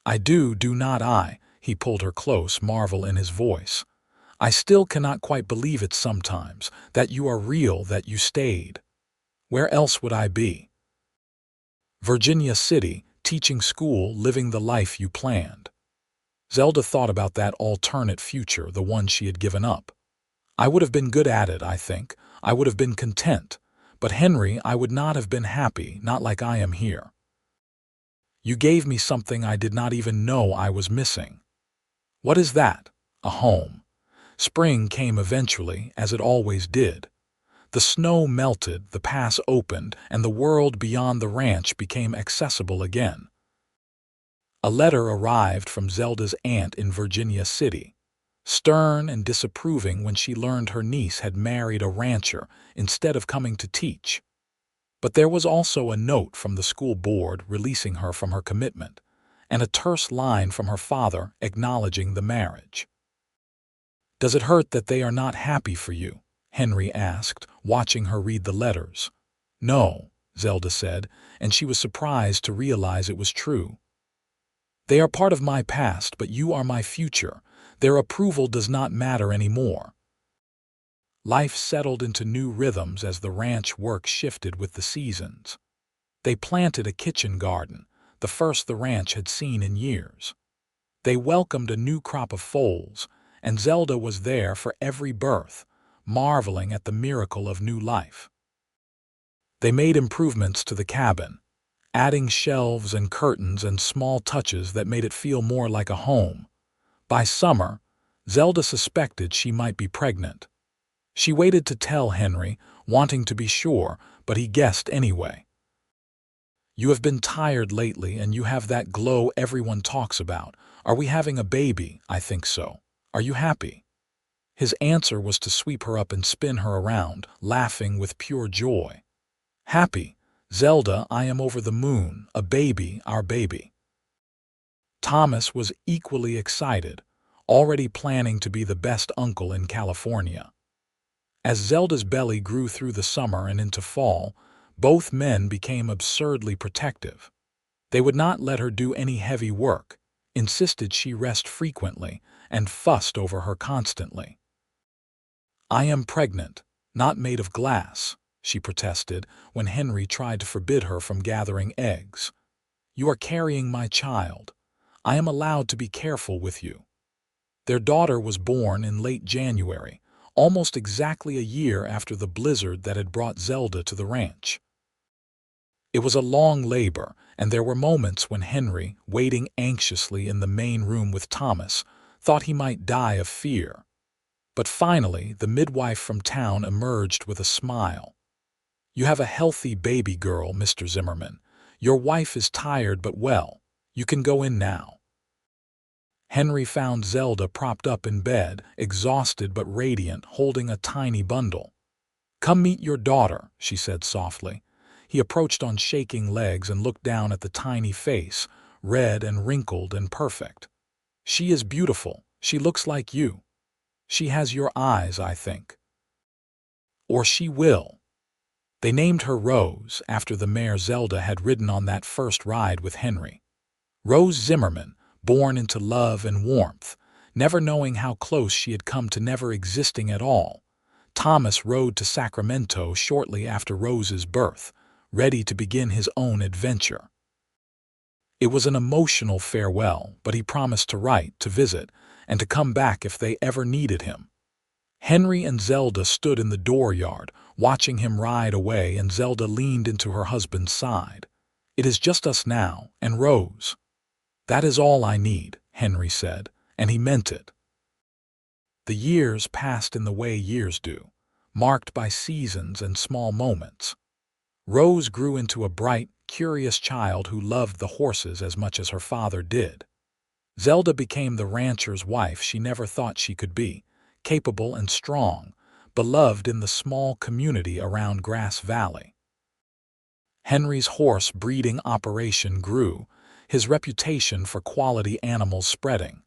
"I do not I?" He pulled her close, marvel in his voice. "I still cannot quite believe it sometimes, that you are real, that you stayed. Where else would I be?" "Virginia City, teaching school, living the life you planned." Zelda thought about that alternate future, the one she had given up. "I would have been good at it, I think. I would have been content. But Henry, I would not have been happy, not like I am here. You gave me something I did not even know I was missing." "What is that?" "A home." Spring came eventually, as it always did. The snow melted, the pass opened, and the world beyond the ranch became accessible again. A letter arrived from Zelda's aunt in Virginia City, stern and disapproving when she learned her niece had married a rancher instead of coming to teach. But there was also a note from the school board releasing her from her commitment, and a terse line from her father acknowledging the marriage. "Does it hurt that they are not happy for you?" Henry asked, watching her read the letters. "No," Zelda said, and she was surprised to realize it was true. "They are part of my past, but you are my future. Their approval does not matter anymore." Life settled into new rhythms as the ranch work shifted with the seasons. They planted a kitchen garden, the first the ranch had seen in years. They welcomed a new crop of foals, and Zelda was there for every birth, marveling at the miracle of new life. They made improvements to the cabin, adding shelves and curtains and small touches that made it feel more like a home. By summer, Zelda suspected she might be pregnant. She waited to tell Henry, wanting to be sure, but he guessed anyway. "You have been tired lately, and you have that glow everyone talks about. Are we having a baby?" "I think so. Are you happy?" His answer was to sweep her up and spin her around, laughing with pure joy. "Happy? Zelda, I am over the moon. A baby, our baby." Thomas was equally excited, already planning to be the best uncle in California. As Zelda's belly grew through the summer and into fall, both men became absurdly protective. They would not let her do any heavy work, insisted she rest frequently, and fussed over her constantly. "I am pregnant, not made of glass," she protested when Henry tried to forbid her from gathering eggs. "You are carrying my child. I am allowed to be careful with you." Their daughter was born in late January, almost exactly a year after the blizzard that had brought Zelda to the ranch. It was a long labor, and there were moments when Henry, waiting anxiously in the main room with Thomas, thought he might die of fear. But finally, the midwife from town emerged with a smile. "You have a healthy baby girl, Mr. Zimmerman. Your wife is tired but well. You can go in now." Henry found Zelda propped up in bed, exhausted but radiant, holding a tiny bundle. "Come meet your daughter," she said softly. He approached on shaking legs and looked down at the tiny face, red and wrinkled and perfect. "She is beautiful. She looks like you. She has your eyes, I think." or she will. They named her Rose after the mare Zelda had ridden on that first ride with Henry. Rose Zimmerman, born into love and warmth, never knowing how close she had come to never existing at all. Thomas rode to Sacramento shortly after Rose's birth, ready to begin his own adventure. It was an emotional farewell, but he promised to write, to visit, and to come back if they ever needed him. Henry and Zelda stood in the dooryard, watching him ride away, and Zelda leaned into her husband's side. "It is just us now, and Rose." "That is all I need," Henry said, and he meant it. The years passed in the way years do, marked by seasons and small moments. Rose grew into a bright, curious child who loved the horses as much as her father did. Zelda became the rancher's wife she never thought she could be, capable and strong, beloved in the small community around Grass Valley. Henry's horse breeding operation grew, his reputation for quality animals spreading.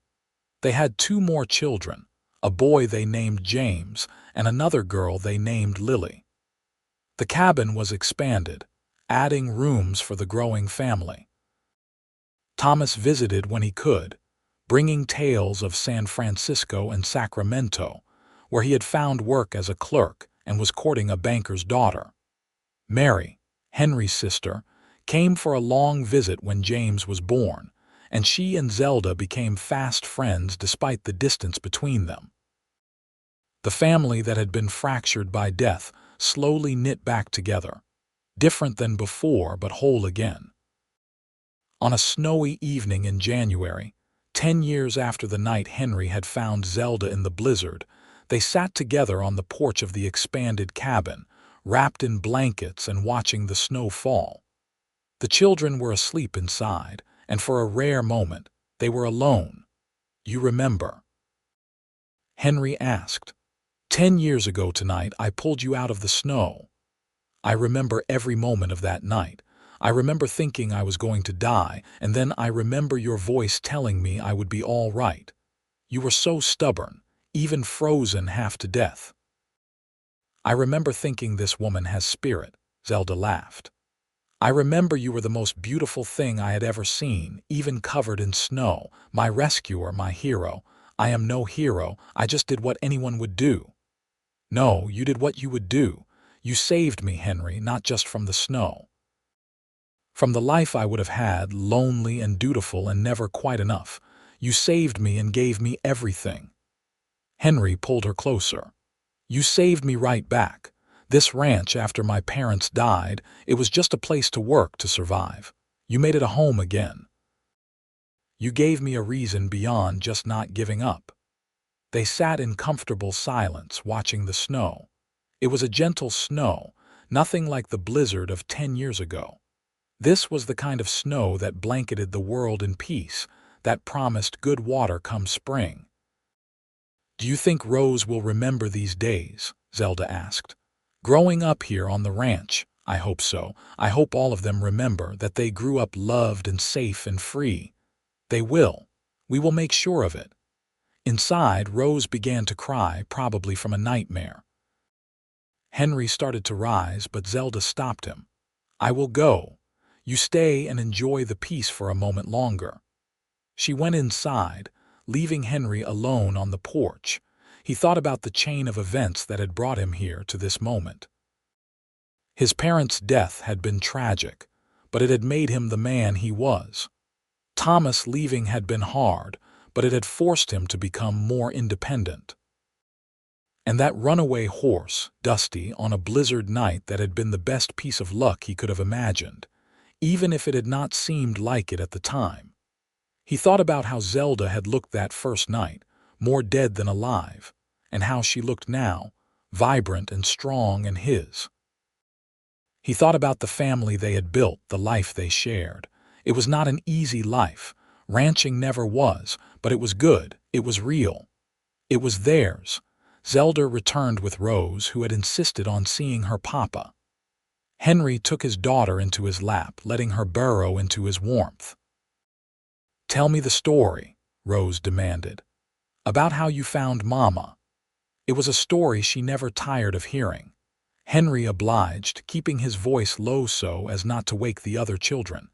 They had 2 more children, a boy they named James and another girl they named Lily. The cabin was expanded, adding rooms for the growing family. Thomas visited when he could, bringing tales of San Francisco and Sacramento, where he had found work as a clerk and was courting a banker's daughter. Mary, Henry's sister, came for a long visit when James was born, and she and Zelda became fast friends despite the distance between them. The family that had been fractured by death slowly knit back together, different than before but whole again. On a snowy evening in January, 10 years after the night Henry had found Zelda in the blizzard, they sat together on the porch of the expanded cabin, wrapped in blankets and watching the snow fall. The children were asleep inside, and for a rare moment, they were alone. "You remember?" Henry asked. 10 years ago tonight, I pulled you out of the snow. I remember every moment of that night. I remember thinking I was going to die, and then I remember your voice telling me I would be all right. You were so stubborn, even frozen half to death." "I remember thinking this woman has spirit," Zelda laughed. "I remember you were the most beautiful thing I had ever seen, even covered in snow, my rescuer, my hero. I am no hero, I just did what anyone would do." "No, you did what you would do. You saved me, Henry, not just from the snow. From the life I would have had, lonely and dutiful and never quite enough. You saved me and gave me everything." Henry pulled her closer. "You saved me right back. This ranch, after my parents died, it was just a place to work, to survive. You made it a home again. You gave me a reason beyond just not giving up." They sat in comfortable silence, watching the snow. It was a gentle snow, nothing like the blizzard of 10 years ago. This was the kind of snow that blanketed the world in peace, that promised good water come spring. "Do you think Rose will remember these days?" Zelda asked. "Growing up here on the ranch, I hope so. I hope all of them remember that they grew up loved and safe and free. They will. We will make sure of it." Inside, Rose began to cry, probably from a nightmare. Henry started to rise, but Zelda stopped him. "I will go. You stay and enjoy the peace for a moment longer." She went inside, leaving Henry alone on the porch. He thought about the chain of events that had brought him here to this moment. His parents' death had been tragic, but it had made him the man he was. Thomas leaving had been hard, but it had forced him to become more independent. And that runaway horse, Dusty, on a blizzard night, that had been the best piece of luck he could have imagined, even if it had not seemed like it at the time. He thought about how Zelda had looked that first night, more dead than alive, and how she looked now, vibrant and strong and his. He thought about the family they had built, the life they shared. It was not an easy life. Ranching never was, but it was good, it was real. It was theirs. Zelda returned with Rose, who had insisted on seeing her papa. Henry took his daughter into his lap, letting her burrow into his warmth. "Tell me the story," Rose demanded. "About how you found Mama." It was a story she never tired of hearing. Henry obliged, keeping his voice low so as not to wake the other children.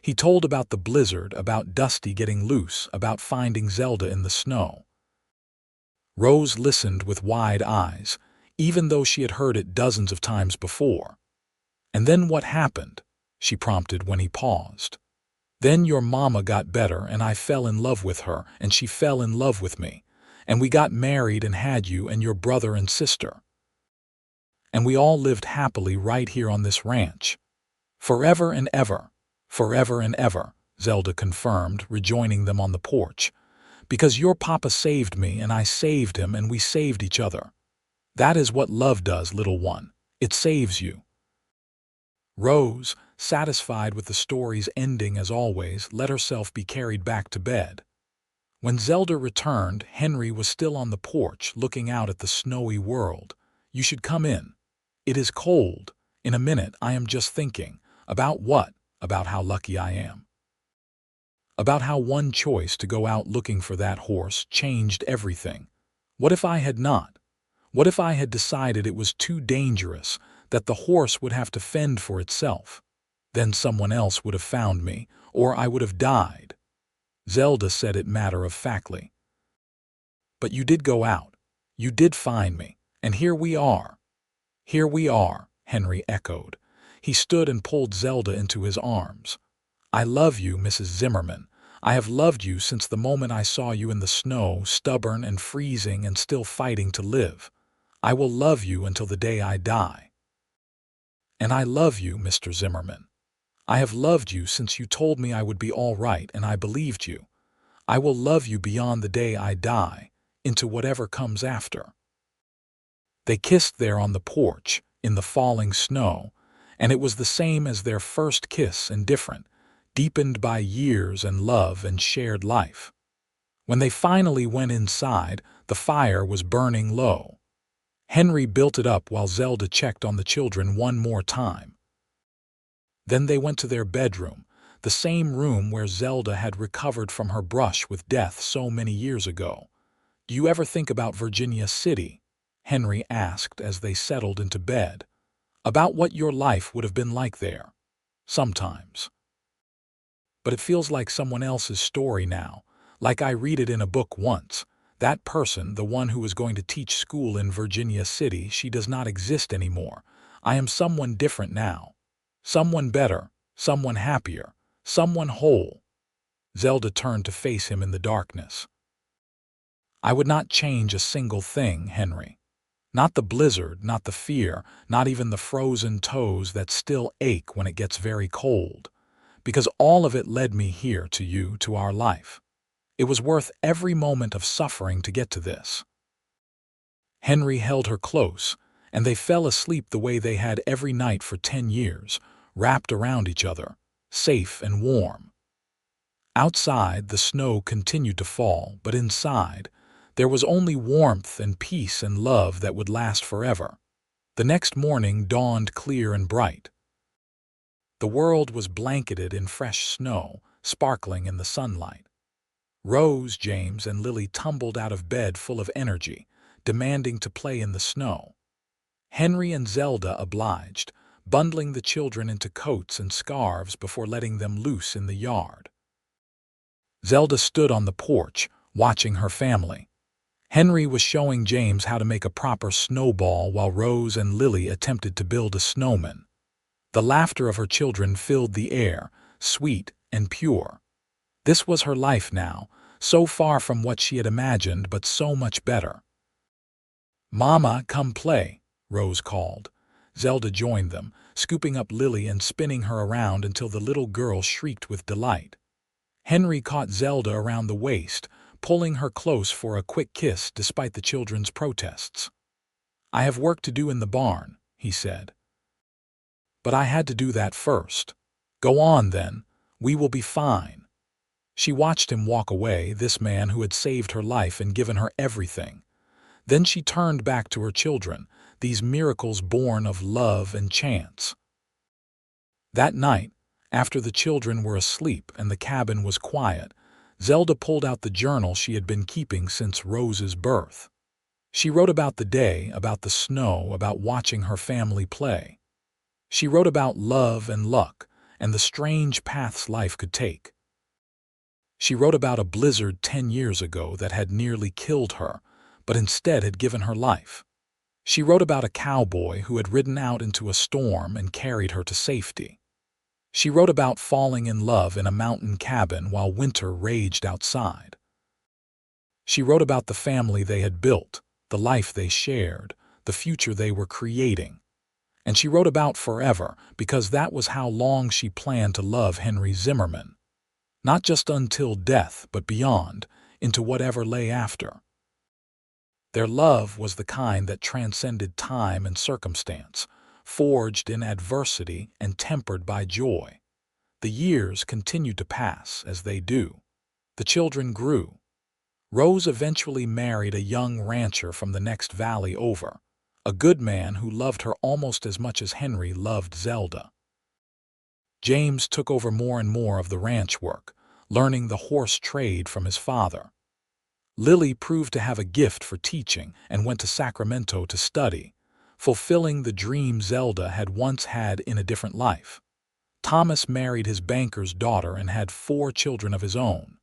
He told about the blizzard, about Dusty getting loose, about finding Zelda in the snow. Rose listened with wide eyes, even though she had heard it dozens of times before. "And then what happened?" she prompted when he paused. "Then your mama got better and I fell in love with her and she fell in love with me. And we got married and had you and your brother and sister. And we all lived happily right here on this ranch. Forever and ever, forever and ever," Zelda confirmed, rejoining them on the porch. "Because your papa saved me and I saved him and we saved each other. That is what love does, little one. It saves you." Rose, satisfied with the story's ending as always, let herself be carried back to bed. When Zelda returned, Henry was still on the porch looking out at the snowy world. "You should come in. It is cold. In a minute I am just thinking." "About what?" "About how lucky I am. About how one choice to go out looking for that horse changed everything. What if I had not? What if I had decided it was too dangerous, that the horse would have to fend for itself? Then someone else would have found me, or I would have died." Zelda said it matter-of-factly. "But you did go out. You did find me. And here we are." "Here we are," Henry echoed. He stood and pulled Zelda into his arms. "I love you, Mrs. Zimmerman. I have loved you since the moment I saw you in the snow, stubborn and freezing and still fighting to live. I will love you until the day I die. And I love you, Mr. Zimmerman. I have loved you since you told me I would be all right and I believed you. I will love you beyond the day I die, into whatever comes after." They kissed there on the porch, in the falling snow, and it was the same as their first kiss and different, deepened by years and love and shared life. When they finally went inside, the fire was burning low. Henry built it up while Zelda checked on the children one more time. Then they went to their bedroom, the same room where Zelda had recovered from her brush with death so many years ago. "Do you ever think about Virginia City?" Henry asked as they settled into bed. "About what your life would have been like there?" "Sometimes. But it feels like someone else's story now, like I read it in a book once. That person, the one who was going to teach school in Virginia City, she does not exist anymore. I am someone different now. Someone better, someone happier, someone whole." Zelda turned to face him in the darkness. "I would not change a single thing, Henry. Not the blizzard, not the fear, not even the frozen toes that still ache when it gets very cold. Because all of it led me here to you, to our life. It was worth every moment of suffering to get to this." Henry held her close, and they fell asleep the way they had every night for 10 years, wrapped around each other, safe and warm. Outside, the snow continued to fall, but inside, there was only warmth and peace and love that would last forever. The next morning dawned clear and bright. The world was blanketed in fresh snow, sparkling in the sunlight. Rose, James, and Lily tumbled out of bed full of energy, demanding to play in the snow. Henry and Zelda obliged, bundling the children into coats and scarves before letting them loose in the yard. Zelda stood on the porch, watching her family. Henry was showing James how to make a proper snowball while Rose and Lily attempted to build a snowman. The laughter of her children filled the air, sweet and pure. This was her life now, so far from what she had imagined, but so much better. "Mama, come play," Rose called. Zelda joined them, scooping up Lily and spinning her around until the little girl shrieked with delight. Henry caught Zelda around the waist, pulling her close for a quick kiss despite the children's protests. "I have work to do in the barn," he said. "But I had to do that first." "Go on, then. We will be fine." She watched him walk away, this man who had saved her life and given her everything. Then she turned back to her children, these miracles born of love and chance. That night, after the children were asleep and the cabin was quiet, Zelda pulled out the journal she had been keeping since Rose's birth. She wrote about the day, about the snow, about watching her family play. She wrote about love and luck and the strange paths life could take. She wrote about a blizzard 10 years ago that had nearly killed her, but instead had given her life. She wrote about a cowboy who had ridden out into a storm and carried her to safety. She wrote about falling in love in a mountain cabin while winter raged outside. She wrote about the family they had built, the life they shared, the future they were creating. And she wrote about forever because that was how long she planned to love Henry Zimmerman. Not just until death, but beyond, into whatever lay after. Their love was the kind that transcended time and circumstance, forged in adversity and tempered by joy. The years continued to pass, as they do. The children grew. Rose eventually married a young rancher from the next valley over, a good man who loved her almost as much as Henry loved Zelda. James took over more and more of the ranch work, learning the horse trade from his father. Lily proved to have a gift for teaching and went to Sacramento to study, fulfilling the dream Zelda had once had in a different life. Thomas married his banker's daughter and had 4 children of his own.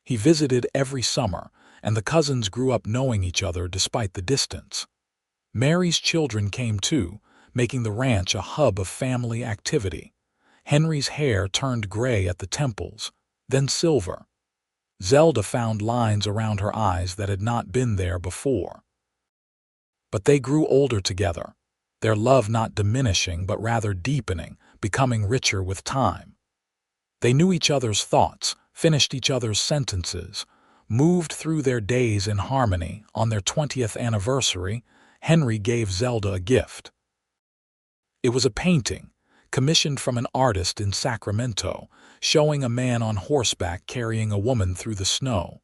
He visited every summer, and the cousins grew up knowing each other despite the distance. Mary's children came too, making the ranch a hub of family activity. Henry's hair turned gray at the temples, then silver. Zelda found lines around her eyes that had not been there before. But they grew older together, their love not diminishing but rather deepening, becoming richer with time. They knew each other's thoughts, finished each other's sentences, moved through their days in harmony. On their 20th anniversary, Henry gave Zelda a gift. It was a painting, commissioned from an artist in Sacramento, showing a man on horseback carrying a woman through the snow.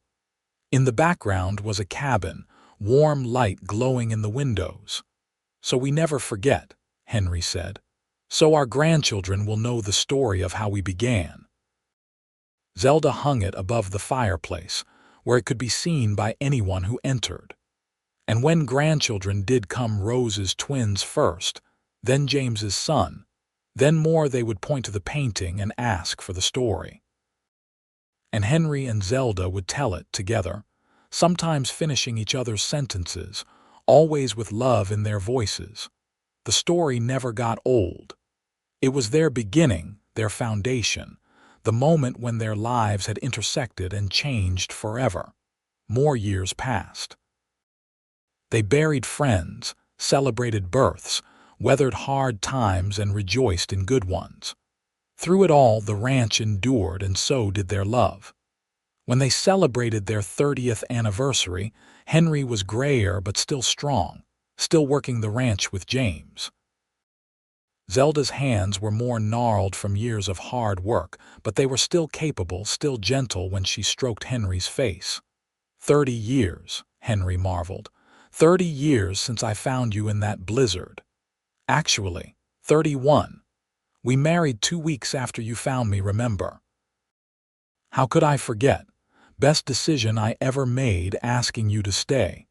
In the background was a cabin, warm light glowing in the windows. "So we never forget," Henry said. "So our grandchildren will know the story of how we began." Zelda hung it above the fireplace, where it could be seen by anyone who entered. And when grandchildren did come, Rose's twins first, then James's son, then more, they would point to the painting and ask for the story. And Henry and Zelda would tell it together, sometimes finishing each other's sentences, always with love in their voices. The story never got old. It was their beginning, their foundation, the moment when their lives had intersected and changed forever. More years passed. They buried friends, celebrated births, weathered hard times, and rejoiced in good ones. Through it all, the ranch endured, and so did their love. When they celebrated their 30th anniversary, Henry was grayer but still strong, still working the ranch with James. Zelda's hands were more gnarled from years of hard work, but they were still capable, still gentle when she stroked Henry's face. 30 years, Henry marveled. 30 years since I found you in that blizzard. Actually, 31. We married 2 weeks after you found me, remember? How could I forget? Best decision I ever made, asking you to stay.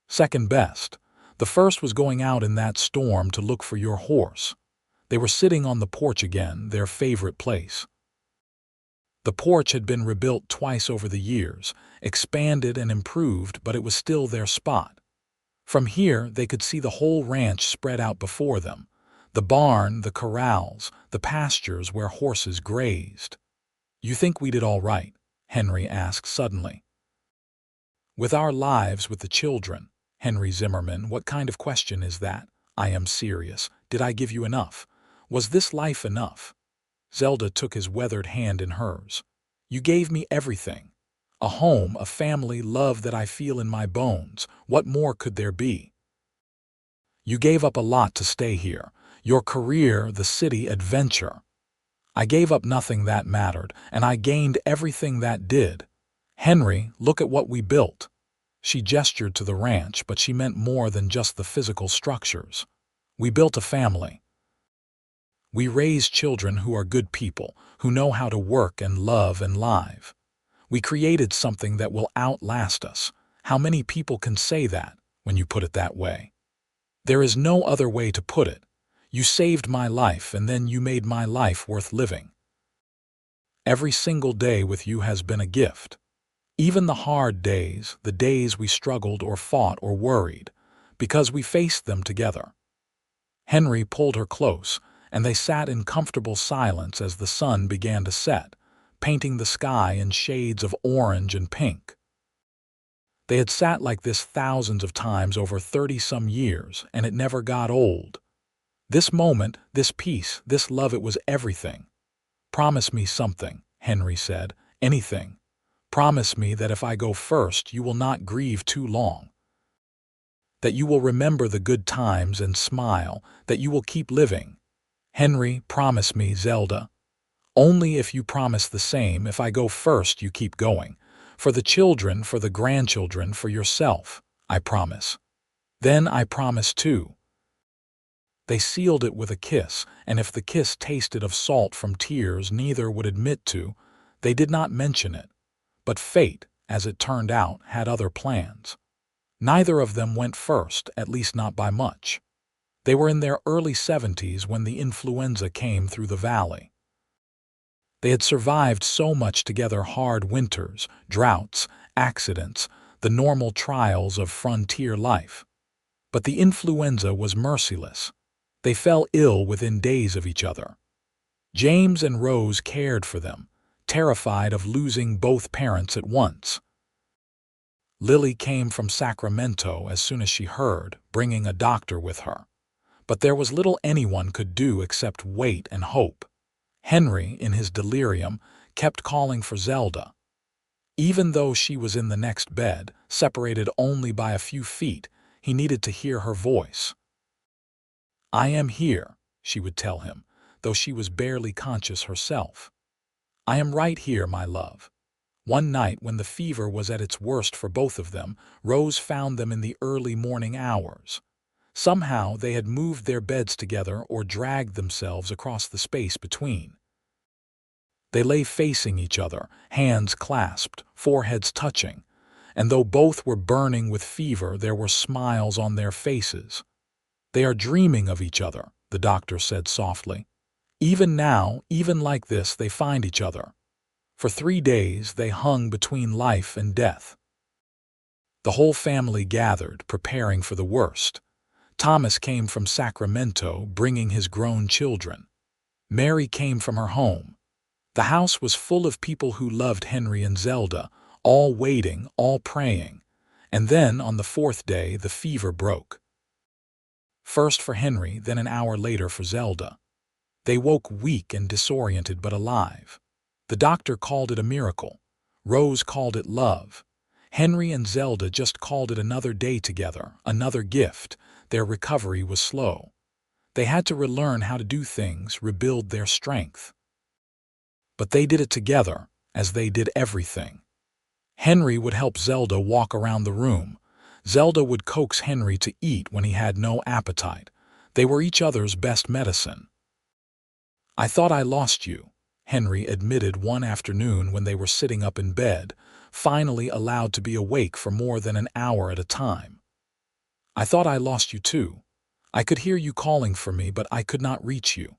Second best. The first was going out in that storm to look for your horse. They were sitting on the porch again, their favorite place. The porch had been rebuilt twice over the years, expanded and improved, but it was still their spot. From here, they could see the whole ranch spread out before them, the barn, the corrals, the pastures where horses grazed. "You think we did all right?" Henry asked suddenly. "With our lives, with the children." Henry Zimmerman, what kind of question is that? I am serious. Did I give you enough? Was this life enough? Zelda took his weathered hand in hers. You gave me everything. A home, a family, love that I feel in my bones. What more could there be? You gave up a lot to stay here. Your career, the city, adventure. I gave up nothing that mattered, and I gained everything that did. Henry, look at what we built. She gestured to the ranch, but she meant more than just the physical structures. We built a family. We raised children who are good people, who know how to work and love and live. We created something that will outlast us, How many people can say that when you put it that way? There is no other way to put it. You saved my life, and then you made my life worth living. Every single day with you has been a gift. Even the hard days, the days we struggled or fought or worried, because we faced them together. Henry pulled her close, and they sat in comfortable silence as the sun began to set, painting the sky in shades of orange and pink. They had sat like this thousands of times over 30-some years, and it never got old. This moment, this peace, this love, it was everything. "Promise me something," Henry said. "Anything. Promise me that if I go first, you will not grieve too long. That you will remember the good times and smile, that you will keep living. Henry, promise me, Zelda. Only if you promise the same, if I go first, you keep going. For the children, for the grandchildren, for yourself, I promise. Then I promise too." They sealed it with a kiss, and if the kiss tasted of salt from tears neither would admit to, they did not mention it. But fate, as it turned out, had other plans. Neither of them went first, at least not by much. They were in their early 70s when the influenza came through the valley. They had survived so much together: hard winters, droughts, accidents, the normal trials of frontier life. But the influenza was merciless. They fell ill within days of each other. James and Rose cared for them, terrified of losing both parents at once. Lily came from Sacramento as soon as she heard, bringing a doctor with her. But there was little anyone could do except wait and hope. Henry, in his delirium, kept calling for Zelda. Even though she was in the next bed, separated only by a few feet, he needed to hear her voice. "I am here," she would tell him, though she was barely conscious herself. "I am right here, my love." One night, when the fever was at its worst for both of them, Rose found them in the early morning hours. Somehow they had moved their beds together or dragged themselves across the space between. They lay facing each other, hands clasped, foreheads touching, and though both were burning with fever, there were smiles on their faces. "They are dreaming of each other," the doctor said softly. "Even now, even like this, they find each other." For 3 days they hung between life and death. The whole family gathered, preparing for the worst. Thomas came from Sacramento, bringing his grown children. Mary came from her home. The house was full of people who loved Henry and Zelda, all waiting, all praying. And then, on the 4th day, the fever broke. First for Henry, then an hour later for Zelda. They woke weak and disoriented but alive. The doctor called it a miracle. Rose called it love. Henry and Zelda just called it another day together, another gift. Their recovery was slow. They had to relearn how to do things, rebuild their strength. But they did it together, as they did everything. Henry would help Zelda walk around the room. Zelda would coax Henry to eat when he had no appetite. They were each other's best medicine. "I thought I lost you," Henry admitted one afternoon when they were sitting up in bed, finally allowed to be awake for more than an hour at a time. "I thought I lost you too. I could hear you calling for me, but I could not reach you.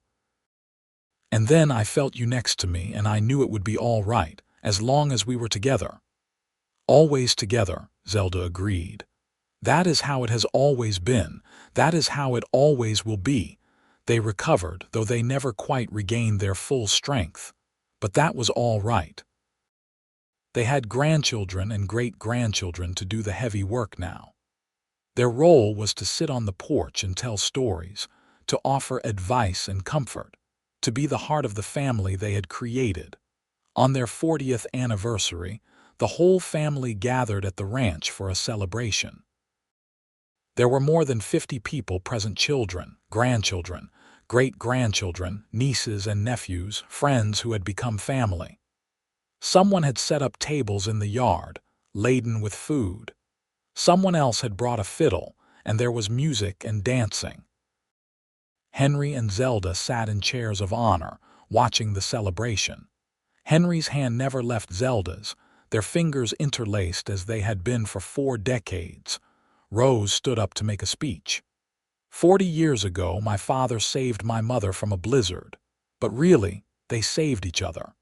And then I felt you next to me, and I knew it would be all right, as long as we were together." "Always together," Zelda agreed. "That is how it has always been. That is how it always will be." They recovered, though they never quite regained their full strength. But that was all right. They had grandchildren and great-grandchildren to do the heavy work now. Their role was to sit on the porch and tell stories, to offer advice and comfort, to be the heart of the family they had created. On their 40th anniversary, the whole family gathered at the ranch for a celebration. There were more than 50 people present: children, grandchildren, great-grandchildren, nieces and nephews, friends who had become family. Someone had set up tables in the yard, laden with food. Someone else had brought a fiddle, and there was music and dancing. Henry and Zelda sat in chairs of honor, watching the celebration. Henry's hand never left Zelda's, their fingers interlaced as they had been for 4 decades. Rose stood up to make a speech. 40 years ago, my father saved my mother from a blizzard. But really, they saved each other.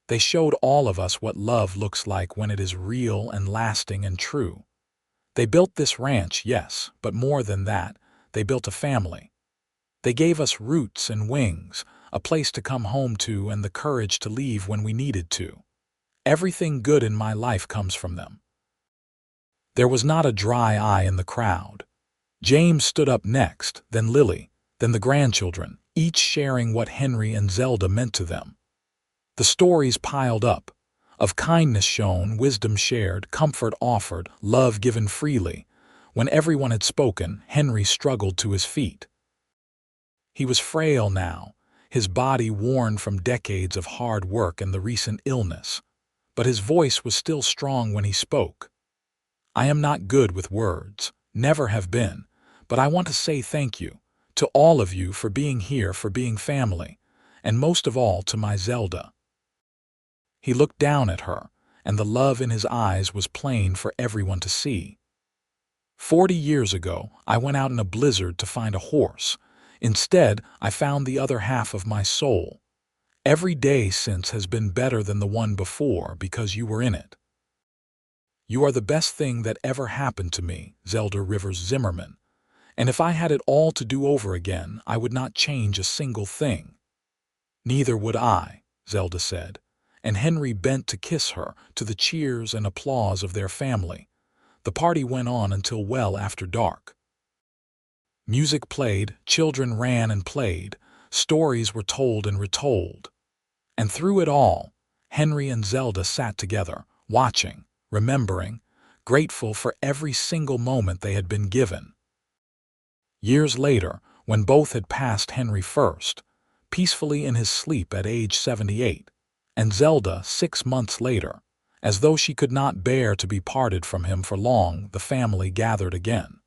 They showed all of us what love looks like when it is real and lasting and true. They built this ranch, yes, but more than that, they built a family. They gave us roots and wings, a place to come home to and the courage to leave when we needed to. Everything good in my life comes from them. There was not a dry eye in the crowd. James stood up next, then Lily, then the grandchildren, each sharing what Henry and Zelda meant to them. The stories piled up, of kindness shown, wisdom shared, comfort offered, love given freely. When everyone had spoken, Henry struggled to his feet. He was frail now, his body worn from decades of hard work and the recent illness. But his voice was still strong when he spoke. I am not good with words, never have been, but I want to say thank you to all of you for being here, for being family, and most of all to my Zelda. He looked down at her, and the love in his eyes was plain for everyone to see. 40 years ago, I went out in a blizzard to find a horse. Instead, I found the other half of my soul. Every day since has been better than the one before because you were in it. You are the best thing that ever happened to me, Zelda Rivers Zimmerman. And if I had it all to do over again, I would not change a single thing. Neither would I, Zelda said, and Henry bent to kiss her, to the cheers and applause of their family. The party went on until well after dark. Music played, children ran and played, stories were told and retold. And through it all, Henry and Zelda sat together, watching, remembering, grateful for every single moment they had been given. Years later, when both had passed Henry first, peacefully in his sleep at age 78, and Zelda 6 months later, as though she could not bear to be parted from him for long, the family gathered again.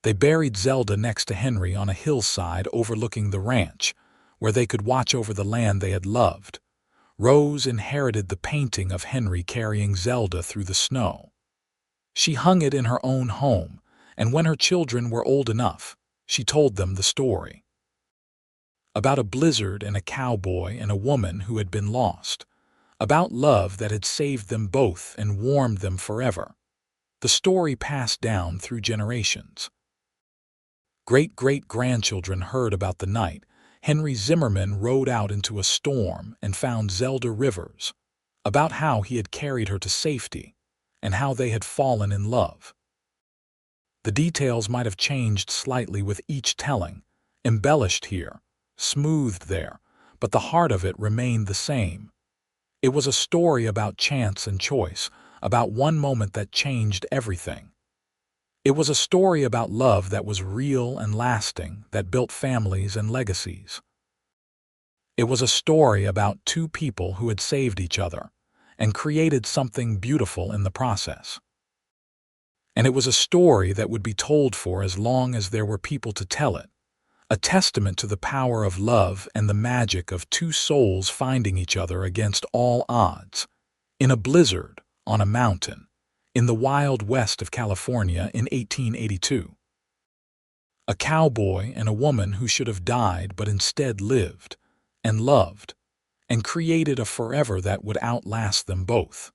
They buried Zelda next to Henry on a hillside overlooking the ranch, where they could watch over the land they had loved. Rose inherited the painting of Henry carrying Zelda through the snow. She hung it in her own home, and when her children were old enough, she told them the story. About a blizzard and a cowboy and a woman who had been lost. About love that had saved them both and warmed them forever. The story passed down through generations. Great-great-grandchildren heard about the night Henry Zimmerman rode out into a storm and found Zelda Rivers, about how he had carried her to safety, and how they had fallen in love. The details might have changed slightly with each telling, embellished here, smoothed there, but the heart of it remained the same. It was a story about chance and choice, about one moment that changed everything. It was a story about love that was real and lasting, that built families and legacies. It was a story about two people who had saved each other and created something beautiful in the process. And it was a story that would be told for as long as there were people to tell it, a testament to the power of love and the magic of two souls finding each other against all odds, in a blizzard, on a mountain, in the wild west of California in 1882. A cowboy and a woman who should have died but instead lived, and loved, and created a forever that would outlast them both.